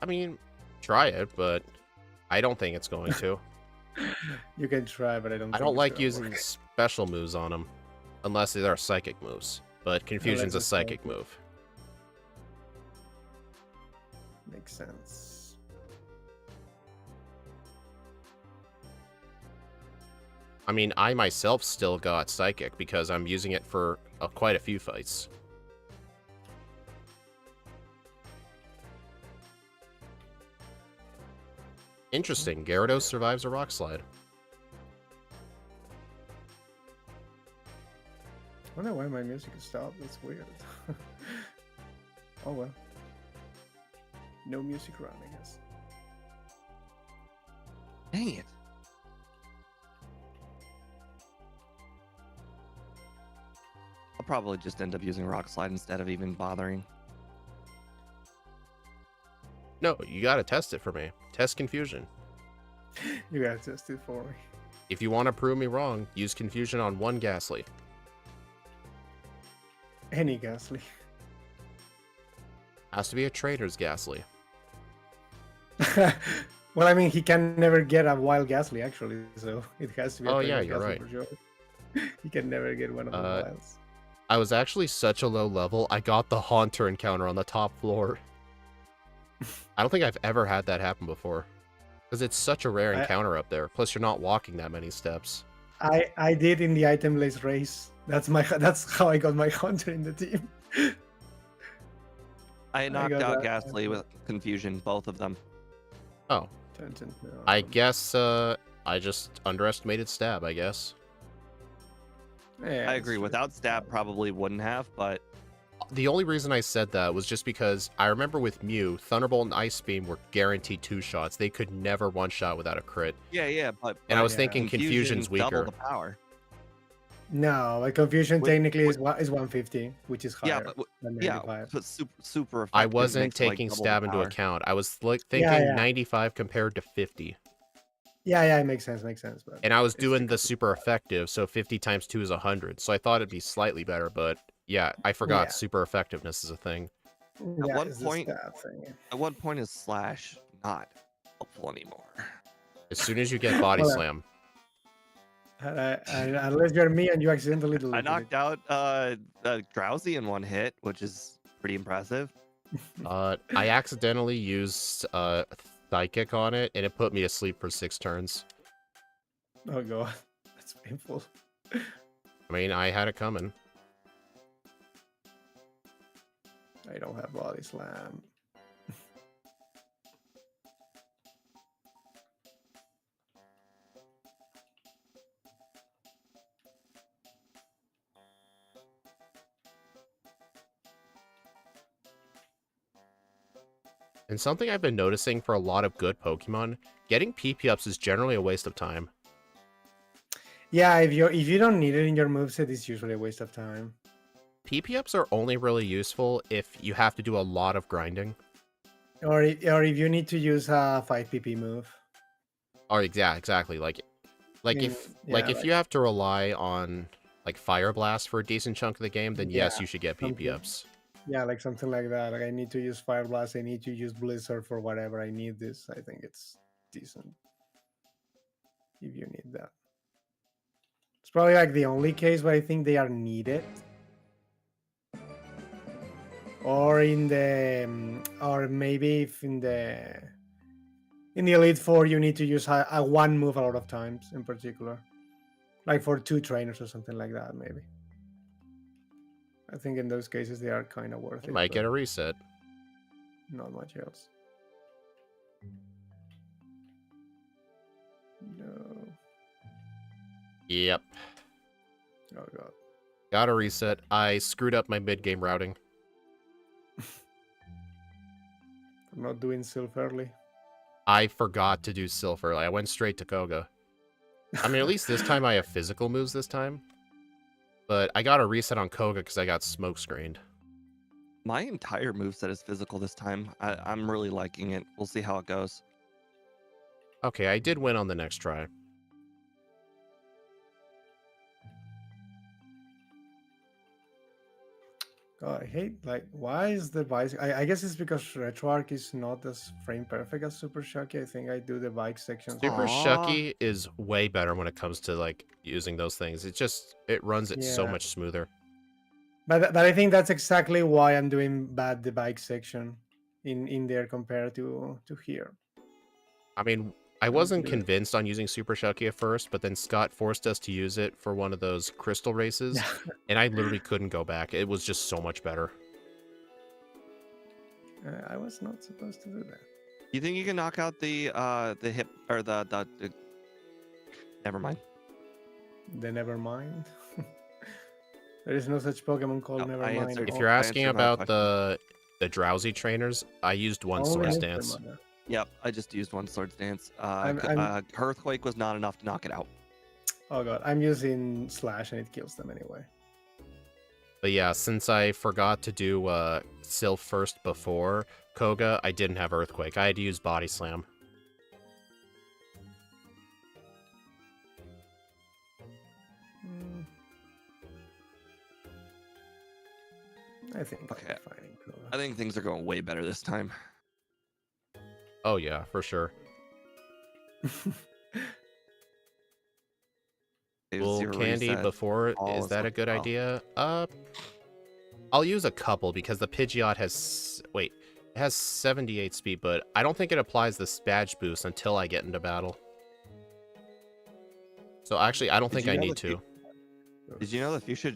I mean, try it, but I don't think it's going to.
You can try, but I don't.
I
think
don't
it's
like
gonna
using
work.
special moves on them, unless they are psychic moves. But Confusion's a
the
psychic
psychic.
move.
Makes sense.
I mean, I myself still got psychic because I'm using it for quite a few fights. Interesting. Gyarados survives a rock slide.
I don't know why my music is stopped. That's weird. Oh well. No music run, I guess.
Dang it. I'll probably just end up using Rock Slide instead of even bothering.
No, you gotta test it for me. Test Confusion.
You gotta test it for me.
If you want to prove me wrong, use Confusion on one Ghastly.
Any Ghastly.
Has to be a trader's Ghastly.
Well, I mean, he can never get a wild Ghastly, actually, so it has to be a
Oh, yeah,
trader's
you're
Ghastly
right.
for sure. He can never get one of the wilds.
I was actually such a low level, I got the Haunter encounter on the top floor. I don't think I've ever had that happen before. Because it's such a rare encounter up there. Plus, you're not walking that many steps.
I did in the itemless race. That's how I got my Hunter in the team.
I knocked
got
out
that.
Ghastly with Confusion, both of them.
Oh. I guess I just underestimated Stab, I guess.
Yeah,
I agree.
true.
Without Stab, probably wouldn't have, but
the only reason I said that was just because I remember with Mew, Thunderbolt and Ice Beam were guaranteed 2-shots. They could never one-shot without a crit.
Yeah, but
And I was
yeah.
thinking Confusion's
double
weaker.
the power.
No, like Confusion
Wait,
technically is 150, which is
Yeah,
higher
but
than
yeah,
95.
but super effective.
I wasn't
makes it, like,
taking
double the
stab into
power.
account. I was like
Yeah,
thinking
yeah.
95 compared to 50.
Yeah, it makes sense. But
And I was
it's
doing the
because-
super effective, so 50 times 2 is 100. So I thought it'd be slightly better, but yeah, I forgot
Yeah.
super effectiveness is a thing.
yeah,
one
it's the
point-
stab thing.
At what point is Slash not helpful anymore?
As soon as you get Body
Well,
Slam.
Unless you're me and you accidentally
I
deleted
knocked out Drowsy in one hit, which is pretty impressive.
I accidentally used Psychic on it, and it put me to sleep for 6 turns.
it. Oh god, that's painful.
I mean, I had it coming.
I don't have body slam.
And something I've been noticing for a lot of good Pokemon, getting PP ups is generally a waste of time.
Yeah, if you don't need it in your moveset, it's usually a waste of time.
PP ups are only really useful if you have to do a lot of grinding.
Or if you need to use a 5 PP move.
Or yeah, exactly. Like if you have to rely on like Fire Blast for a decent chunk of the game, then yes,
Yeah,
you should get PP
something.
ups.
Yeah, like something like that. Like I need to use Fire Blast, I need to use Blizzard for whatever I need this. I think it's decent. If you need that. It's probably like the only case where I think they are needed. Or in the or maybe if in the Elite Four you need to use a one move a lot of times in particular. Like for 2 trainers or something like that, maybe. I think in those cases they are kind of worth
You
it.
might
but
get a reset.
not much else. No.
Yep.
Oh god.
Got a reset. I screwed up my mid-game routing.
I'm not doing Sylph early.
I forgot to do Silver. I went straight to Koga. I mean, at least this time I have physical moves this time. But I got a reset on Koga because I got smoke screened.
My entire moveset is physical this time. I'm really liking it. We'll see how it goes.
Okay, I did win on the next try.
God, I hate, like, why is the bike? I guess it's because RetroArch is not as frame perfect as Super Shocky. I think I do the bike section.
Super
Aw.
Shucky is way better when it comes to like using those things. It runs it so
Yeah.
much smoother.
But I think that's exactly why I'm doing bad the bike section in there compared to here.
I mean, I wasn't convinced on using Super Shucky at first, but then Scott forced us to use it for one of those crystal races, and I literally couldn't go back. It was just so much better.
I was not supposed to do that.
You think you can knock out the hip or the never mind.
The Nevermind. There is no such Pokemon called
No, I
Nevermind.
answered-
If
Oh,
you're
I
asking
answered my
about the drowsy trainers, I used one
Only
Swords
Mr.
Dance.
Mother.
Yep, I just used one Swords Dance.
I'm-
Earthquake was not enough to knock it out.
Oh god, I'm using Slash and it kills them anyway.
But yeah, since I forgot to do Sylph first before Koga, I didn't have Earthquake. I had to use Body Slam.
Mm. I think
Okay.
I'm fine in Koga.
I think things are going way better this time.
Oh yeah, for sure.
It was
Will
zero
Candy
reset.
before,
all
is
is
that a
looking
good
well.
idea? I'll use a couple because the Pidgeot has, wait, it has 78 speed, but I don't think it applies the badge boost until I get into battle. So actually, I don't
Did
think
you
I
know
need
that
to.
Did you know the Fuchsia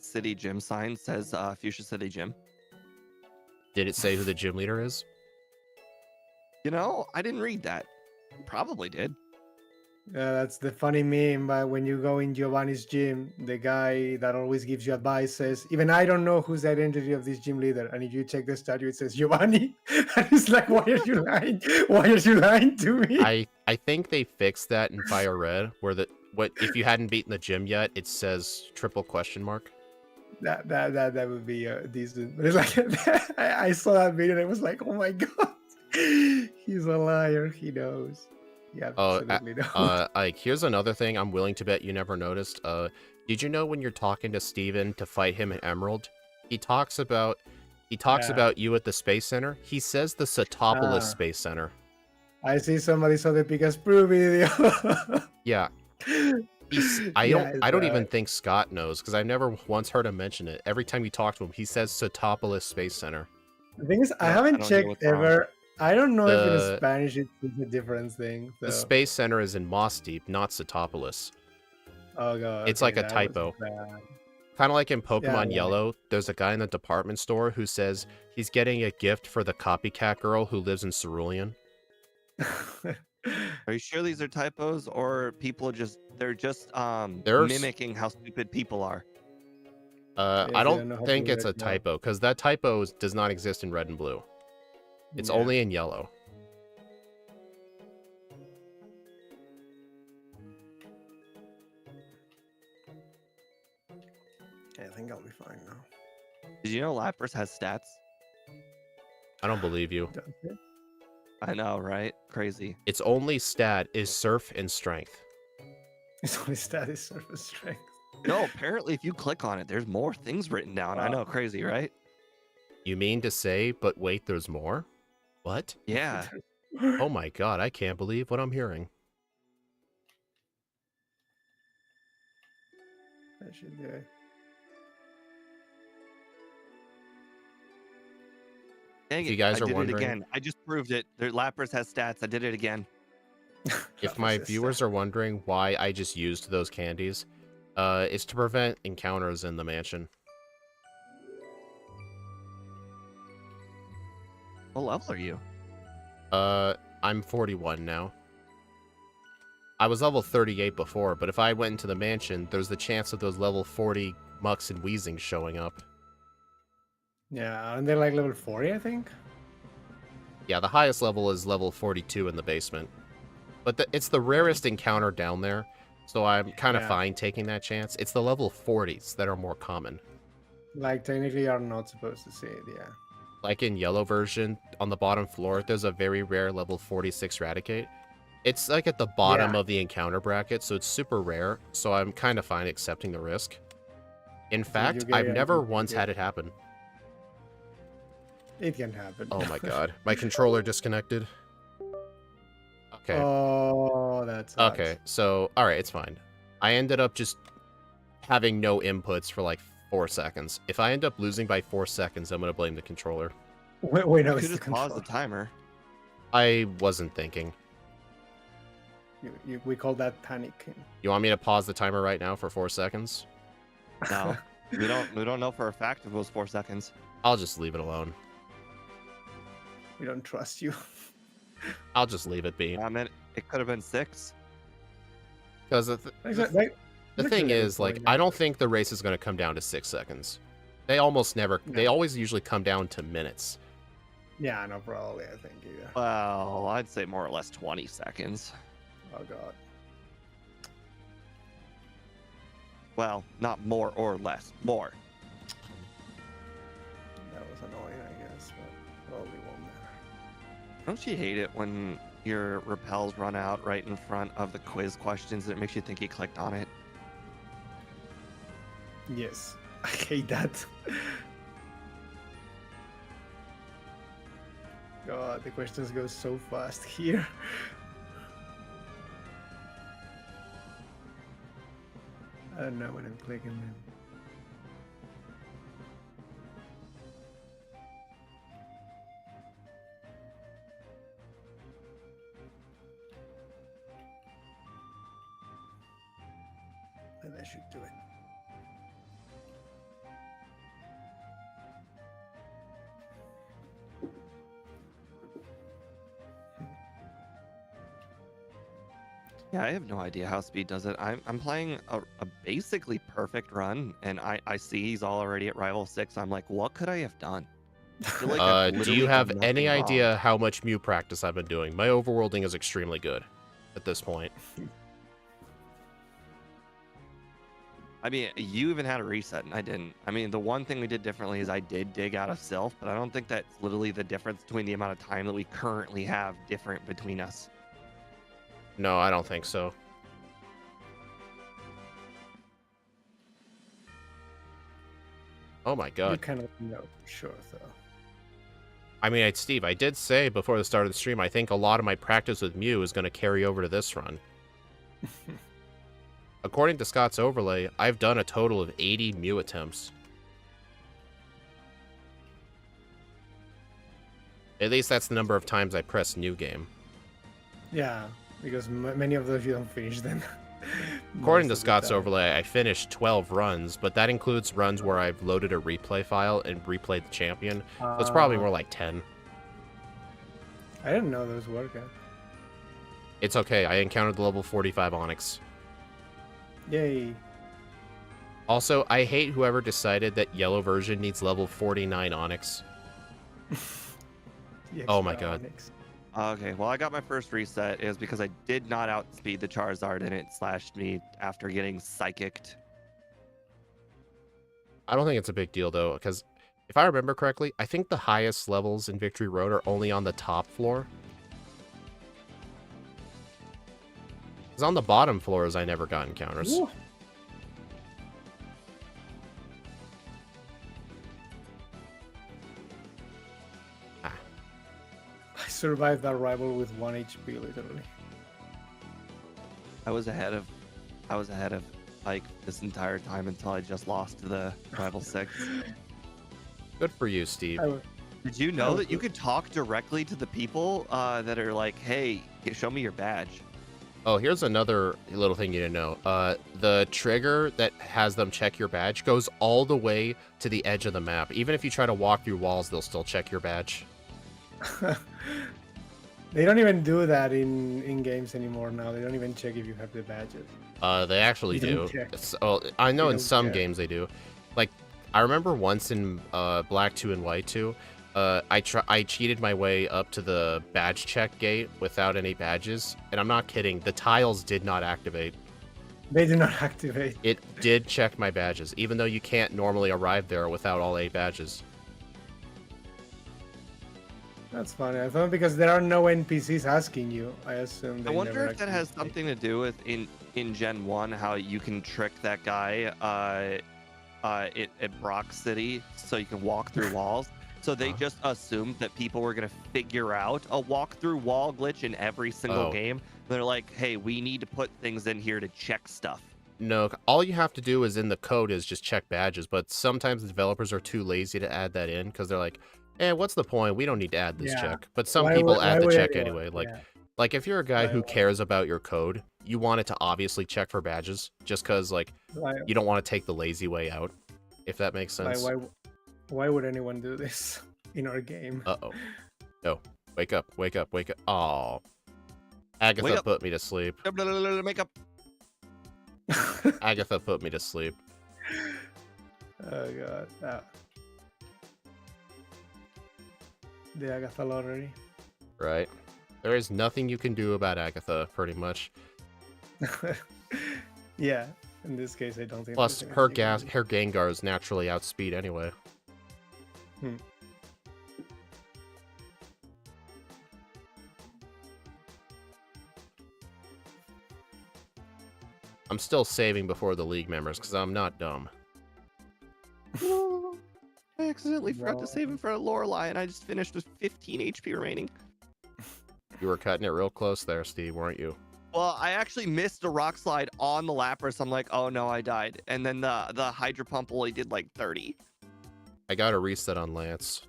City Gym sign says Fuchsia City Gym?
Did it say who the gym leader is?
You know, I didn't read that. Probably did.
That's the funny meme. But when you go in Giovanni's gym, the guy that always gives you advice says, "Even I don't know who's the identity of this gym leader." And if you check the statue, it says Giovanni. And it's like, why are you lying? Why are you lying to me?
I think they fixed that in Fire Red, where what if you hadn't beaten the gym yet, it says triple question mark.
That would be decent. But it's like I saw that video and I was like, oh my god, he's a liar. He knows. He absolutely knows.
Like here's another thing I'm willing to bet you never noticed. Did you know when you're talking to Steven to fight him in Emerald, he talks about you at the Space Center. He says the Satopolis
Ah.
Space Center.
I see somebody saw the Pikachu video.
Yeah. I don't even think Scott knows because I've never once heard him mention it. Every time you talk to him, he says Satopolis Space Center.
The thing is, I haven't checked ever. I don't know if in Spanish it's a different thing. So.
The Space Center is in Moss Deep, not Satopolis.
Oh god.
It's like a typo. Kind of like in Pokemon Yellow, there's a guy in the department store who says he's getting a gift for the copycat girl who lives in Cerulean.
Are you sure these are typos or people they're just mimicking how stupid people are?
I don't think it's a typo because that typo does not exist in Red and Blue. It's only in Yellow.
Yeah, I think I'll be fine now.
Did you know Lapras has stats?
I don't believe you.
I know, right? Crazy.
Its only stat is Surf and Strength.
Its only stat is Surf and Strength.
No, apparently if you click on it, there's more things written down. I know, crazy, right?
You mean to say, but wait, there's more? What?
Yeah.
Oh my god, I can't believe what I'm hearing.
I should do it.
Dang
If you guys
I
are
did
wondering,
it again. I just proved it. Their Lapras has stats. I did it again.
If my viewers are wondering why I just used those candies, it's to prevent encounters in the mansion.
What level are you?
I'm 41 now. I was level 38 before, but if I went into the mansion, there's the chance of those level 40 Mucks and Weezings showing up.
Yeah, aren't they like level 40, I think?
Yeah, the highest level is level 42 in the basement. But it's the rarest encounter down there, so I'm kind of fine taking that chance. It's the level 40s that are more common.
Like, technically you're not supposed to see it, yeah.
Like in Yellow version, on the bottom floor, there's a very rare level 46 Raticate. It's like at the bottom of the encounter bracket, so it's super rare, so I'm kind of fine accepting the risk. In fact, I've never once had it happen.
It can happen.
Oh my god. My controller disconnected. Okay.
Oh, that's
okay. So, alright, it's fine. I ended up just having no inputs for like 4 seconds. If I end up losing by 4 seconds, I'm going to blame the controller.
Wait, no,
you could just pause the timer.
I wasn't thinking.
We call that panicking.
You want me to pause the timer right now for 4 seconds?
No. we don't know for a fact if it was 4 seconds.
I'll just leave it alone.
We don't trust you.
I'll just leave it be.
I mean, it could have been 6.
Because the thing is, like, I don't think the race is going to come down to 6 seconds. They almost never. No. They always usually come down to minutes.
Yeah, no, probably. I think either.
Well, I'd say more or less 20 seconds.
Oh god.
Well, not more or less. More.
That was annoying, I guess, but probably won't matter.
Don't you hate it when your repels run out right in front of the quiz questions and it makes you think you clicked on it?
Yes, I hate that. God, the questions go so fast here. I don't know when I'm clicking them. And I should do it.
Yeah, I have no idea how Speed does it. I'm playing a basically perfect run, and I see he's already at Rival 6. I'm like, what could I have done? I feel like I've
Do
literally
you have
done
any
nothing wrong.
idea how much Mew practice I've been doing? My overworlding is extremely good at this point.
I mean, you even had a reset, and I didn't. I mean, the one thing we did differently is I did dig out of Sylph, but I don't think that's literally the difference between the amount of time that we currently have different between us.
No, I don't think so. Oh my
You
god.
cannot know for sure, though.
I mean, Steve, I did say before the start of the stream, I think a lot of my practice with Mew is going to carry over to this run. According to Scott's overlay, I've done a total of 80 Mew attempts. At least that's the number of times I press New Game.
Yeah, because many of those you don't finish then.
According to
Most of the
Scott's
time.
overlay, I finished 12 runs, but that includes runs where I've loaded a replay file and replayed the champion, so it's probably more like 10.
I didn't know those worked.
It's okay, I encountered the level 45 Onyx.
Yay.
Also, I hate whoever decided that yellow version needs level 49 Onyx.
The
Oh my
extra
god.
Onyx.
Okay, well, I got my first reset. It was because I did not outspeed the Charizard, and it slashed me after getting psychicked.
I don't think it's a big deal, though, because if I remember correctly, I think the highest levels in Victory Road are only on the top floor. Because on the bottom floors, I never got encounters.
Ooh. I survived that rival with 1 HP, literally.
I was ahead of Ike this entire time until I just lost to the Rival 6.
Good for you, Steve.
Did you
That
know
was
that you
good.
could talk directly to the people that are like, hey, show me your badge?
Oh, here's another little thing you didn't know. The trigger that has them check your badge goes all the way to the edge of the map. Even if you try to walk through walls, they'll still check your badge.
They don't even do that in games anymore now. They don't even check if you have the badges.
They actually
You don't
do.
care.
Oh, I know
You
in
don't
some
care.
games they do. Like, I remember once in Black 2 and White 2, I cheated my way up to the badge check gate without any badges, and I'm not kidding. The tiles did not activate.
They do not activate.
It did check my badges, even though you can't normally arrive there without all 8 badges.
That's funny. I thought because there are no NPCs asking you, I assume they
I wonder
never
if that has
activate.
something to do with in Gen 1 how you can trick that guy at Brock City so you can walk through walls. So they just assumed that people were going to figure out a walk through wall glitch in every single
Oh.
game. They're like, hey, we need to put things in here to check stuff.
No, all you have to do is in the code is just check badges, but sometimes the developers are too lazy to add that in because they're like, what's the point? We don't need to add this
Yeah.
check. But some
Why
people
would-
add
why
the
would
check
anyone?
anyway.
Yeah.
Like if you're a guy
Why
who
would-
cares about your code, you want it to obviously check for badges just because like
Why,
you don't want to take the lazy way out, if that makes sense.
why would anyone do this in our game?
Uh-oh. No. Wake up, wake up, wake up. Aw. Agatha
Wake up.
put me to sleep.
Makeup.
Agatha put me to sleep.
Oh god. The Agatha lottery.
Right? There is nothing you can do about Agatha, pretty much.
Yeah. In this case, I don't think.
Plus,
there's
her
anything
her Gengars naturally outspeed anyway.
Hmm.
I'm still saving before the League members because I'm not dumb.
I accidentally forgot
No.
to save him for a Lorelei, and I just finished with 15 HP remaining.
You were cutting it real close there, Steve, weren't you?
Well, I actually missed a rock slide on the Lapras. I'm like, oh no, I died. And then the Hydro Pump only did like 30.
I got a reset on Lance.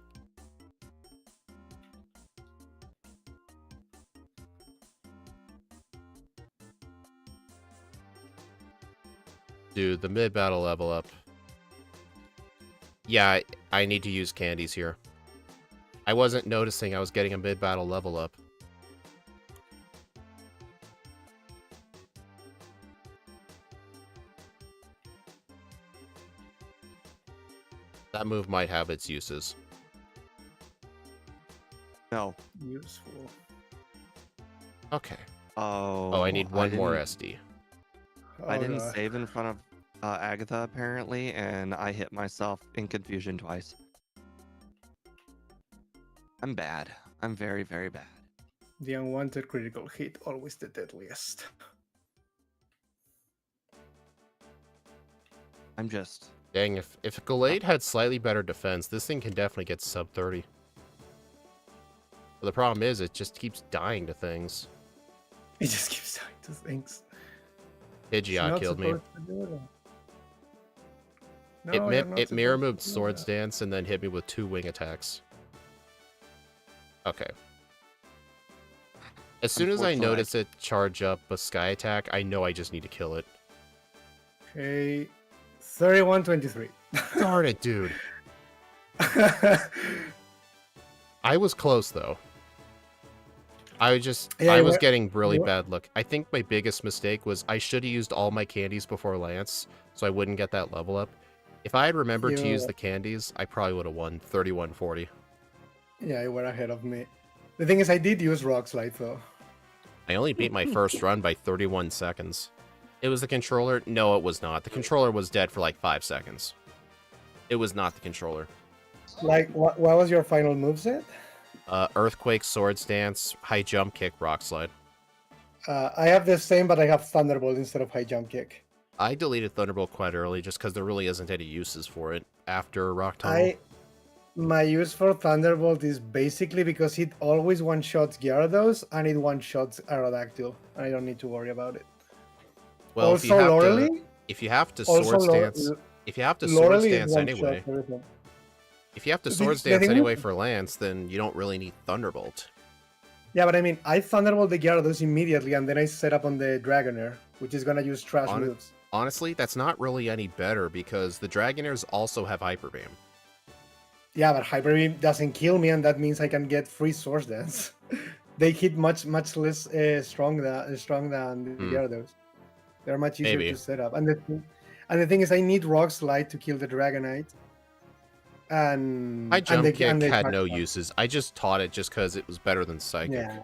Dude, the mid-battle level up. Yeah, I need to use candies here. I wasn't noticing I was getting a mid-battle level up. That move might have its uses.
No.
Useful.
Okay.
Oh.
Oh, I need one more
didn't-
SD.
I
Oh,
didn't
God.
save in front of Agatha apparently, and I hit myself in confusion twice. I'm bad. I'm very, very bad.
The unwanted critical hit, always the deadliest.
I'm just.
Dang, if Gallade had slightly better defense, this thing can definitely get sub 30. But the problem is, it just keeps dying to things.
It just keeps dying to things. It's
Pidgeot
not
killed me.
supposed to do that. No, you're not
It mirror
supposed to
moved
do
Swords
that.
Dance and then hit me with 2 wing attacks. Okay. As soon as I
Unfortunately,
notice it charge up a Sky Attack, I know I just need to kill it.
Okay, 31-23.
Darn it, dude. I was close, though. I
Yeah,
was
what-
getting really
what-
bad luck. I think my biggest mistake was I should have used all my candies before Lance, so I wouldn't get that level up. If I had remembered to use
You-
the candies, I probably would have won 31-40.
Yeah, you were ahead of me. The thing is, I did use Rock Slide though.
I only beat my first run by 31 seconds. It was the controller? No, it was not. The controller was dead for like 5 seconds. It was not the controller.
Like, what was your final moveset?
Earthquake, Swords Dance, High Jump Kick, Rock Slide.
I have the same, but I have Thunderbolt instead of High Jump Kick.
I deleted Thunderbolt quite early just because there really isn't any uses for it after Rock Tunnel.
My use for Thunderbolt is basically because it always one-shots Gyarados and it one-shots Aerodactyl. I don't need to worry about it.
Well,
also, Lorelei.
if you have to
Also,
Swords Dance, if you have to Swords
Lorelei is
Dance
one-shot
anyway,
everything.
if you have to
The-
Swords
the
Dance
thing
anyway
with-
for Lance, then you don't really need Thunderbolt.
Yeah, but I mean, I Thunderbolt the Gyarados immediately, and then I set up on the Dragonair, which is gonna use trash
On it-
moves.
Honestly, that's not really any better because the Dragonairs also have Hyper Beam.
Yeah, but Hyper Beam doesn't kill me, and that means I can get free Source Dance. They hit much less strong than the Gyarados. They're much easier
Maybe.
to set up, and the thing is, I need Rock Slide to kill the Dragonite. And
High Jump
and the,
Kick
and the
had
Dark
no
Side.
uses. I just taught it just because it was better than Psychic.
Yeah,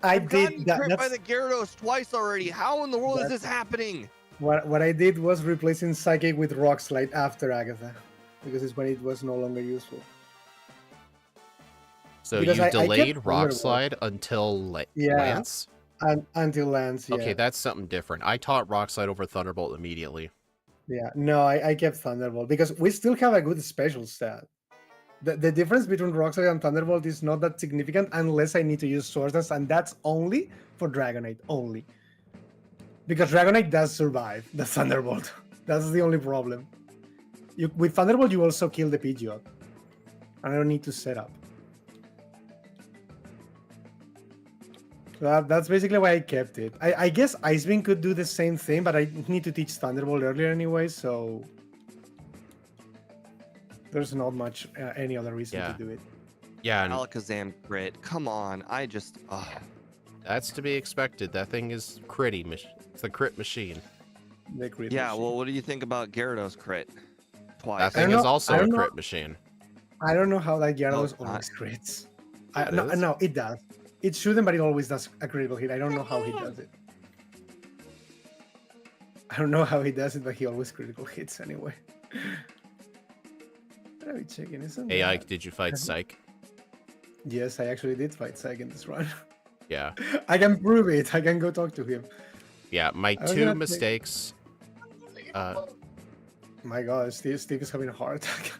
I
I've gotten
did that.
crit by
That's
the Gyarados twice already. How in the world is this happening?
what I did was replacing Psychic with Rock Slide after Agatha, because it's when it was no longer useful.
So
Because
you
I kept
delayed Rock
Thunderbolt.
Slide until
Yeah.
Lance?
And until Lance, yeah.
Okay, that's something different. I taught Rock Slide over Thunderbolt immediately.
Yeah, no, I kept Thunderbolt because we still have a good special stat. The difference between Rockslide and Thunderbolt is not that significant unless I need to use Swords Dance, and that's only for Dragonite, only. Because Dragonite does survive the Thunderbolt. That's the only problem. With Thunderbolt, you also kill the Pidgeot. And I don't need to set up. So that's basically why I kept it. I guess Ice Beam could do the same thing, but I need to teach Thunderbolt earlier anyway, so there's not much any other reason
Yeah.
to do it.
Yeah, and
Alakazam crit. Come on. I just.
that's to be expected. That thing is critty. It's a crit machine.
The crit
Yeah,
machine.
well, what do you think about Gyarados crit?
That
Twice.
thing
don't
is
know-
also
I
a
don't know-
crit machine.
I don't know how that Gyarados
it's not.
always crits.
It
No,
is?
no, it does. It shouldn't, but it always does a critical hit. I don't know how he does it. I don't know how he does it, but he always critical hits anyway. What are we checking? Isn't
Hey,
that-
Ike, did you fight Psych?
Yes, I actually did fight Psych in this run.
Yeah.
I can prove it. I can go talk to him.
Yeah, my
I was
two
gonna take-
mistakes.
My God, Steve is having a heart attack.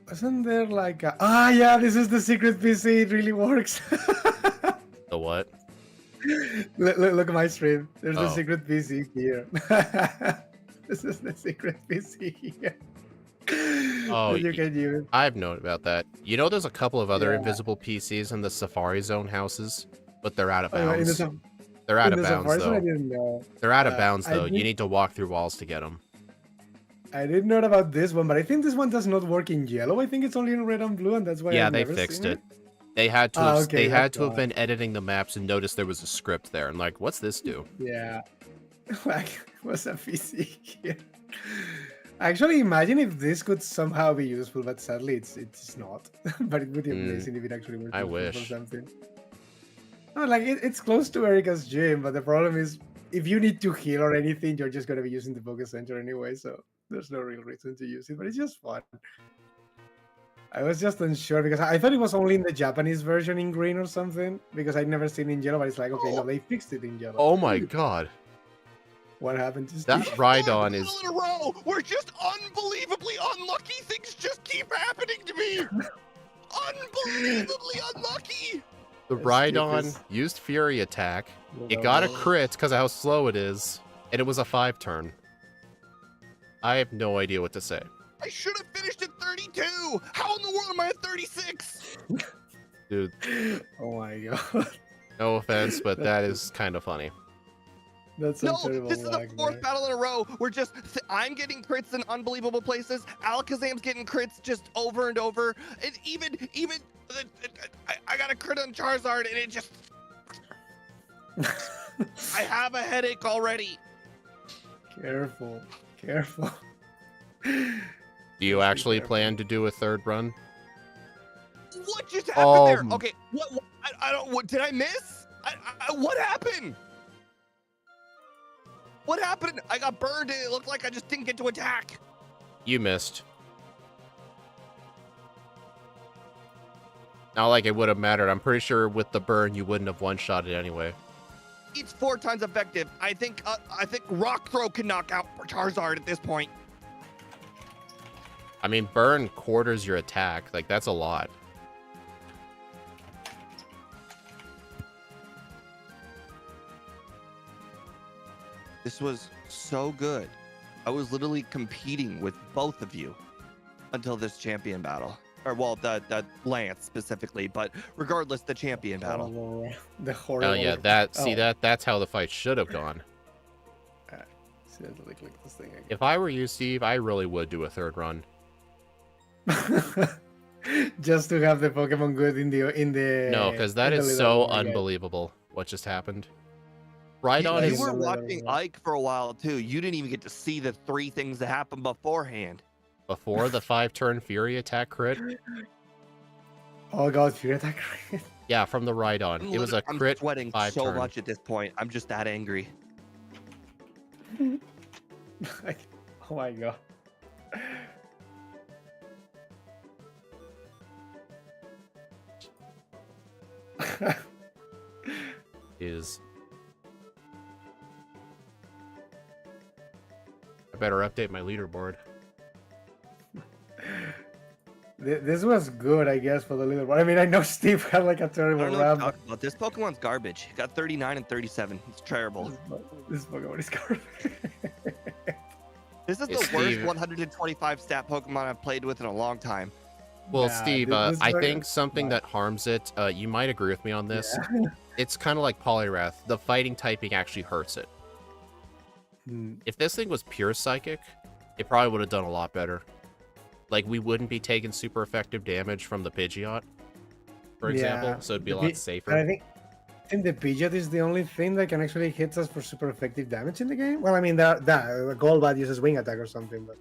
Wasn't there like a... yeah, this is the secret PC. It really works.
The what?
Look at my stream. There's the
Oh.
secret PC here. This is the secret PC here.
Oh,
that you
y-
can use.
I've known about that. You know, there's a couple of other
Yeah.
invisible PCs in the Safari Zone houses, but they're out of
Oh, in the
bounds.
Saf-
They're out
in
of
the
bounds,
Safari Zone, I
though.
didn't know.
They're out of bounds,
I
though. You
did-
need to walk through walls to get them.
I didn't know about this one, but I think this one does not work in yellow. I think it's only in red and blue, and that's why
Yeah,
I've
they
never
fixed
seen
it. They had to have,
okay,
they had
that's
to have
why.
been editing the maps and noticed there was a script there, and like, what's this do?
Yeah. Like, what's a PC here? Actually, imagine if this could somehow be useful, but sadly it's not. But it would be
Mm,
amazing if it actually was
I
useful for
wish.
something. No, like it's close to Erica's gym, but the problem is if you need to heal or anything, you're just gonna be using the Poke Center anyway, so there's no real reason to use it. But it's just fun. I was just unsure because I thought it was only in the Japanese version in green or something because I'd never seen it in yellow. But it's like, okay, no, they fixed it in yellow.
Oh my god.
What happened to
That
Steve?
Rhydon
Fourth
is...
battle in a row. We're just unbelievably unlucky. Things just keep happening to me. Unbelievably unlucky.
The
Steve
Rhydon
is-
used Fury Attack. It got a crit because of how slow it is, and it was a 5-turn. I have no idea what to say.
I should have finished at 32. How in the world am I at 36?
Dude,
Oh my god.
no offense, but that is kind of funny.
That's a
No,
terrible
this is the
lag,
fourth
man.
battle in a row. We're just, I'm getting crits in unbelievable places. Alakazam's getting crits just over and over. And even, I got a crit on Charizard and it just, I have a headache already.
Careful. Careful.
Do you actually plan to do a third run?
What just happened there?
Um,
Okay, what I don't, what, did I miss? What happened? What happened? I got burned and it looked like I just didn't get to attack.
You missed. Not like it would have mattered. I'm pretty sure with the burn, you wouldn't have one-shot it anyway.
It's 4 times effective. I think Rock Throw can knock out Charizard at this point.
I mean, burn quarters your attack. Like, that's a lot.
This was so good. I was literally competing with both of you until this champion battle. Or, well, the Lance specifically, but regardless, the champion battle.
The horrible.
Oh yeah, that's how the fight should have gone.
See, let me click this thing again.
If I were you, Steve, I really would do a third run.
Just to have the Pokemon good in the
No, because that
in the
is
little
so
one again.
unbelievable what just happened.
You,
Rhydon
you
is
were
a little
watching
bit.
Ike for a while too. You didn't even get to see the 3 things that happened beforehand.
before the 5-turn Fury Attack crit.
Oh god, Fury Attack.
Yeah, from the Rhydon. It was a
I'm
crit
sweating
5-turn.
so much at this point. I'm just that angry.
Like, oh my god.
Is I better update my leaderboard.
This was good, I guess, for the little one. I mean, I know Steve had like a
I
terrible
don't know what
run,
you're talking about. This Pokemon's garbage. He got 39 and 37. It's terrible.
this Pokemon is garbage.
This is
Hey,
the worst
Steve.
125 stat Pokemon I've played with in a long time.
Well,
Nah,
Steve,
this
I
Pokemon-
think something
Wow.
that harms it, you might agree with me on this.
Yeah.
It's kind of like Poliwrath. The fighting typing actually hurts it.
Hmm.
If this thing was pure Psychic, it probably would have done a lot better. Like, we wouldn't be taking super effective damage from the Pidgeot, for example,
Yeah,
so it'd be a
the
lot
Pi-
safer.
And I think the Pidgeot is the only thing that can actually hit us for super effective damage in the game. Well, I mean, that Golbat uses Wing Attack or something, but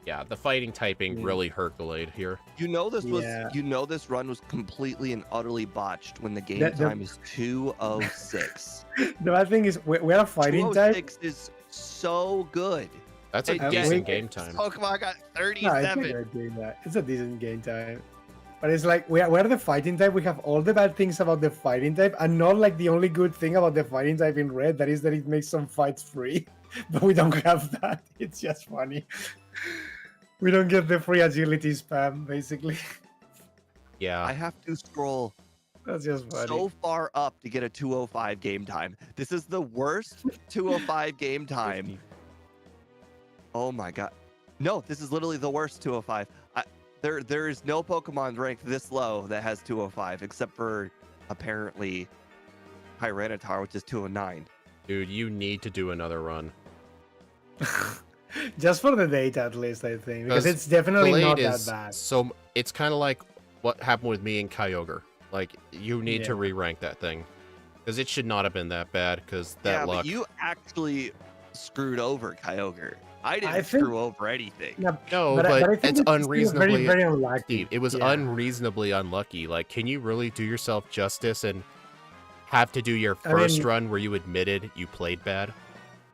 Yeah, the fighting typing
Yeah.
really hurt Gallade here.
You know this was.
Yeah.
You know this run was completely and utterly botched when the game
The-
time is 2:06.
the bad thing is we're a fighting type.
2:06 is so good.
That's a
Hey,
decent
wait.
game time.
Pokemon got
No, it's a
37.
good game, that. It's a decent game time. But it's like we're the fighting type. We have all the bad things about the fighting type, and not like the only good thing about the fighting type in red. That is that it makes some fights free, but we don't have that. It's just funny. We don't get the free agility spam, basically.
Yeah.
I have to scroll
That's just funny.
so far up to get a 2:05 game time. This is the worst 2:05 game time. Oh my god. No, this is literally the worst 2:05. There is no Pokemon ranked this low that has 2:05 except for apparently Tyranitar, which is 2:09.
Dude, you need to do another run.
Just for the data, at least, I think, because
'Cause
it's definitely
Gallade
not that
is
bad.
so... It's kind of like what happened with me and Kyogre. Like, you need to
Yeah.
re-rank that thing. Because it should not have been that bad, because that
Yeah,
luck...
but you actually screwed over Kyogre. I didn't
think-
screw over anything.
No,
No,
I
but
think
it's
still
unreasonably.
very unlucky.
Steve, it was
Yeah.
unreasonably unlucky. Like, can you really do yourself justice and have to do your
I
first
mean-
run where you admitted you played bad?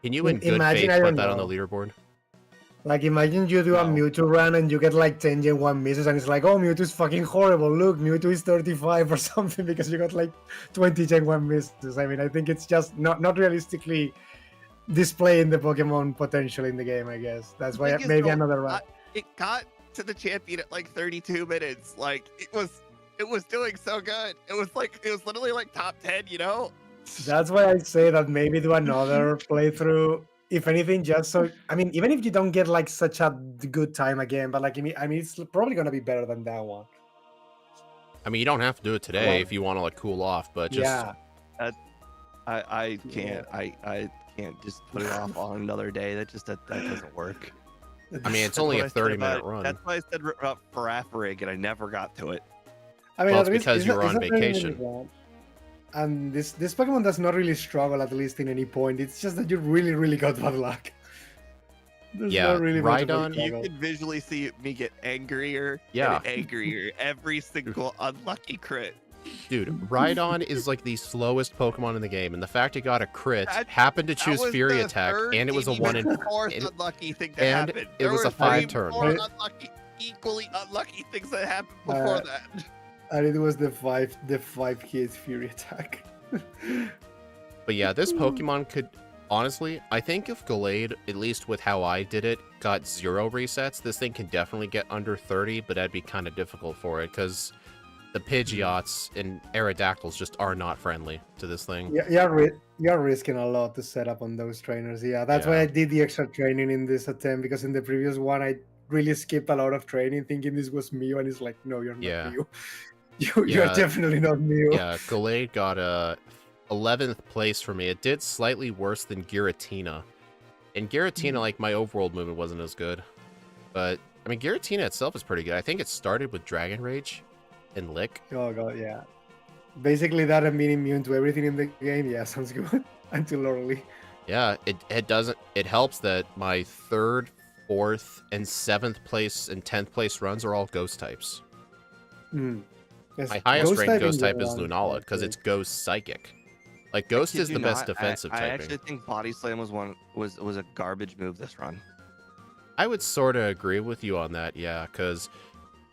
Can you, in good
Imagine,
faith,
I
put
don't
that on the
know.
leaderboard?
Like, imagine you do a
No.
Mewtwo run and you get like 10 Gen 1 misses, and it's like, oh, Mewtwo's fucking horrible. Look, Mewtwo is 35 or something because you got like 20 Gen 1 misses. I mean, I think it's just not realistically displaying the Pokemon potential in the game, I guess. That's why
Thing is,
maybe
though,
another run.
It got to the champion at like 32 minutes. Like, it was doing so good. It was literally like top 10, you know?
That's why I say that maybe do another playthrough. If anything, just so I mean, even if you don't get like such a good time again, but like I mean, it's probably gonna be better than that one.
I mean, you don't have to do it today
Well,
if you want to like cool off, but just
yeah,
I can't. I can't just put it off on another day. That doesn't work.
I mean, it's
That's
only
what
a
I said
30-minute
about-
run.
That's why I said about Farafarig, and I never got to it.
I mean,
Well,
at
it's
least
because
it's
you
not-
were
it's
on
not really
vacation.
bad. And this Pokemon does not really struggle, at least in any point. It's just that you really got bad luck. There's
Yeah,
not really much of a
Rhydon-
You
struggle.
can visually see me get angrier
Yeah.
and angrier every single unlucky crit.
dude, Rhydon is like the slowest Pokemon in the game, and the fact it got a crit
That-
happened to
That
choose
was
Fury
the
Attack,
third,
and it was a
maybe
1
even
in.
fourth
and-
unlucky thing that
and
happened.
it
There
was a
were
5-turn.
more unlucky, equally unlucky things that happened before that.
And it was the five hit Fury Attack.
But yeah, this Pokemon could honestly, I think if Gallade, at least with how I did it, got 0 resets, this thing can definitely get under 30, but that'd be kind of difficult for it because the Pidgeots and Aerodactyls just are not friendly to this thing.
Yeah, you're risking a lot to set up on those trainers. Yeah, that's why
Yeah.
I did the extra training in this attempt, because in the previous one I really skipped a lot of training thinking this was Mew, and it's like, no, you're not
Yeah.
Mew. You're
Yeah.
definitely not Mew.
Yeah, Gallade got a 11th place for me. It did slightly worse than Giratina. And Giratina, like, my overworld movement wasn't as good. But, I mean, Giratina itself is pretty good. I think it started with Dragon Rage and Lick.
Oh god, yeah. Basically that and being immune to everything in the game, yeah, sounds good. Until early.
Yeah, it helps that my 3rd, 4th, and 7th place and 10th place runs are all ghost types.
Yes,
My highest ranked
type in
ghost type is
general
Lunala because it's ghost psychic. Like, ghost
Kid
is
you
the best
not,
defensive
I
typing.
actually think Body Slam was a garbage move this run.
I would sort of agree with you on that, yeah, because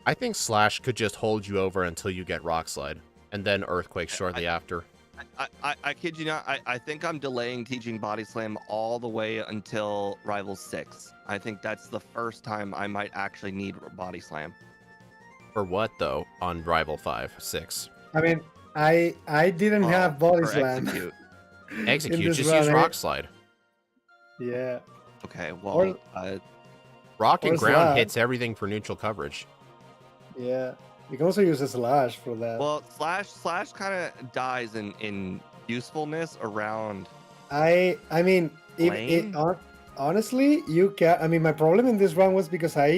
I think Slash could just hold you over until you get Rock Slide, and then Earthquake shortly after.
I kid you not. I think I'm delaying teaching Body Slam all the way until Rival 6. I think that's the first time I might actually need Body Slam.
For what, though, on Rival 5, 6?
I mean, I didn't have Body
Or
Slam.
Execute.
Execute,
this
just
run,
use
I-
Rock Slide.
Yeah.
Okay, well,
Or-
Rock and
or
Ground
Slash.
hits everything for neutral coverage.
Yeah. You can also use a Slash for that.
well, Slash kind of dies in usefulness around.
I mean,
Lane?
honestly, you can. I mean, my problem in this run was because I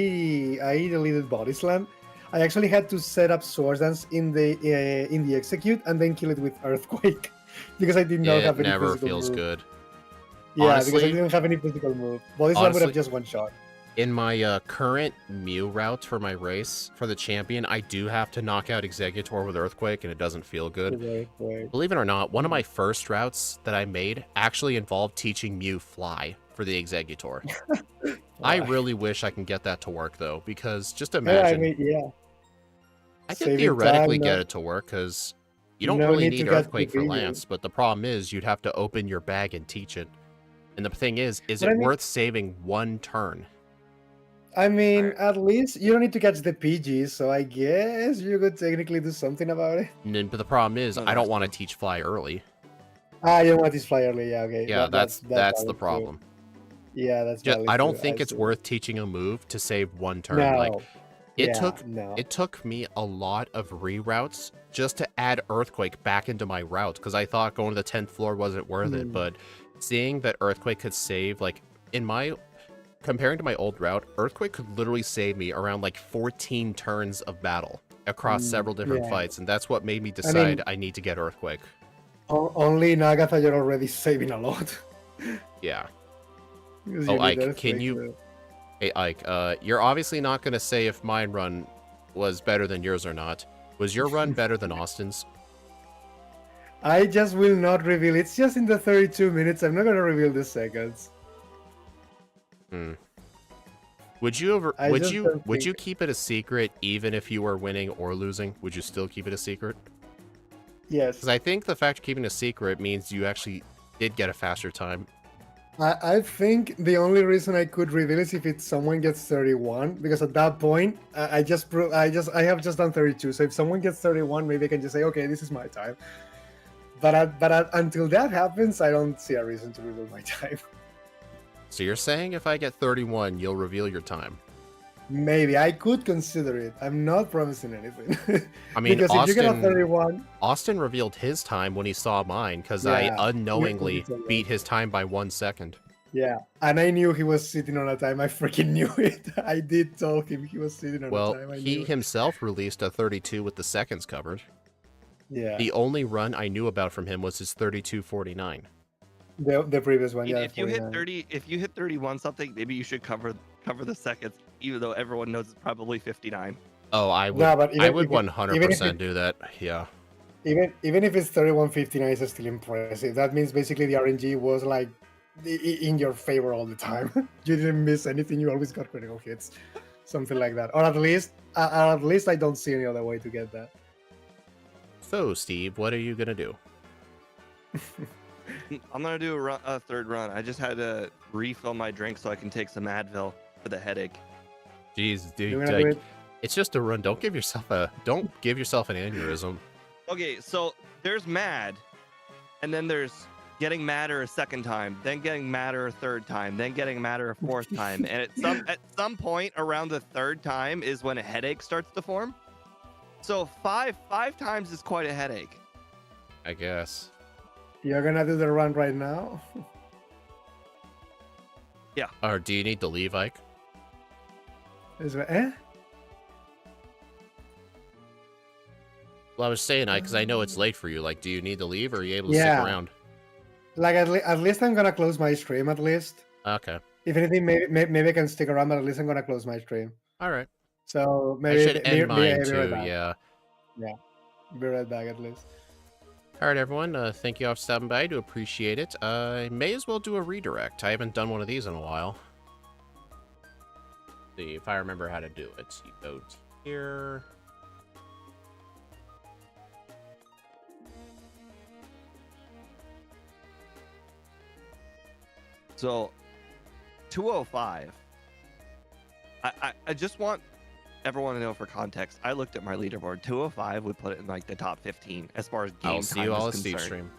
deleted Body Slam. I actually had to set up Swords Dance in the execute and then kill it with Earthquake because I did not have
It
any
never
physical
feels
move.
good.
Yeah, because
Honestly-
I didn't have any physical move. Body Slam would
Honestly-
have just one shot.
In my current Mew route for my race, for the champion, I do have to knock out Executor with Earthquake, and it doesn't feel good.
Earthquake.
Believe it or not, one of my first routes that I made actually involved teaching Mew Fly for the Executor. I really wish I can get that to work, though, because just
Yeah,
imagine,
I mean, yeah.
I can
saving
theoretically
time,
get
no-
it to work, because you don't
no
really
need
need
to get
Earthquake for
convenient.
Lance, but the problem is you'd have to open your bag and teach it. And the thing is
But
it
I mean-
worth saving one turn?
I mean,
Right.
at least you don't need to catch the PGs, so I guess you could technically do something about it.
But the problem is,
No,
I don't
that's
want to
true.
teach Fly early.
Ah, you don't want this fly early, yeah, okay.
Yeah, that's the
valid too.
problem.
Yeah, that's
Just,
valid
I don't
too,
think it's
see.
worth teaching a move to save one turn.
No.
Like it
yeah,
took
no.
it took me a lot of reroutes just to add Earthquake back into my route because I thought going to the 10th floor wasn't worth it.
Hmm.
But seeing that Earthquake could save, like comparing to my old route, Earthquake could literally save me around like 14 turns of battle across several different
yeah.
fights, and that's what made me decide I
mean-
need to get Earthquake.
Only in Agatha you're already saving a lot.
Yeah.
'Cause
Oh,
you need
Ike,
that
can
thing
you-
to-
Hey, Ike, you're obviously not going to say if mine run was better than yours or not. Was your run better than Austin's?
I just will not reveal. It's just in the 32 minutes. I'm not gonna reveal the seconds.
Hmm. Would you ever,
I just don't
would
think-
you keep it a secret even if you were winning or losing? Would you still keep it a secret?
Yes.
Because I think the fact of keeping it a secret means you actually did get a faster time.
I think the only reason I could reveal is if it's someone gets 31, because at that point I have just done 32. So if someone gets 31, maybe I can just say, okay, this is my time. But until that happens, I don't see a reason to reveal my time.
So you're saying if I get 31, you'll reveal your time?
Maybe I could consider it. I'm not promising anything.
I mean,
because if you get a
Austin,
31,
Austin revealed his time when he saw mine because I
Yeah,
unknowingly
it's alright.
beat his time by 1 second.
yeah, and I knew he was sitting on a time. I freaking knew it. I did tell him he was sitting on
Well,
a time. I
he
knew it.
himself released a 32 with the seconds covered.
Yeah,
The only run I knew about from him was his 32.49.
the previous one.
I mean,
Yeah,
if you hit
49.
30, if you hit 31 something, maybe you should cover the seconds, even though everyone knows it's probably 59.
Oh, I would,
No, but
I
even
would
if it-
100% do that. Yeah.
Even if it's 31.59, it's still impressive. That means basically the RNG was like in your favor all the time. You didn't miss anything. You always got critical hits, something like that. Or at least I don't see any other way to get that.
So, Steve, what are you gonna do?
I'm gonna do a third run. I just had to refill my drink so I can take some Advil for the headache.
Jeez,
You're
dude,
gonna do
like,
it.
it's just a run. Don't give yourself an aneurysm.
Okay, so there's mad, and then there's getting madder a second time, then getting madder a third time, then getting madder a fourth time, and at some point around the third time is when a headache starts to form. So five times is quite a headache.
I guess.
You're gonna do the run right now.
Or do you need to leave, Ike?
Eh?
Well, I was saying, Ike, because I know it's late for you. Like, do you need to leave, or are you able to
Yeah.
stick around?
Like at least I'm gonna close my stream. At least,
Okay.
if anything, maybe I can stick around. But at least I'm gonna close my stream.
All right.
So
I
maybe
should end mine
I'll be right
too.
back.
Yeah.
Be right back at least.
All right, everyone. Thank you all for stopping by. I do appreciate it. I may as well do a redirect. I haven't done one of these in a while. See if I remember how to do it. You go to here.
So 205. I just want everyone to know for context. I looked at my leaderboard. 205 would put it in like the top 15 as far as game
I'll see
time
you all
is
at Steve
concerned.
stream.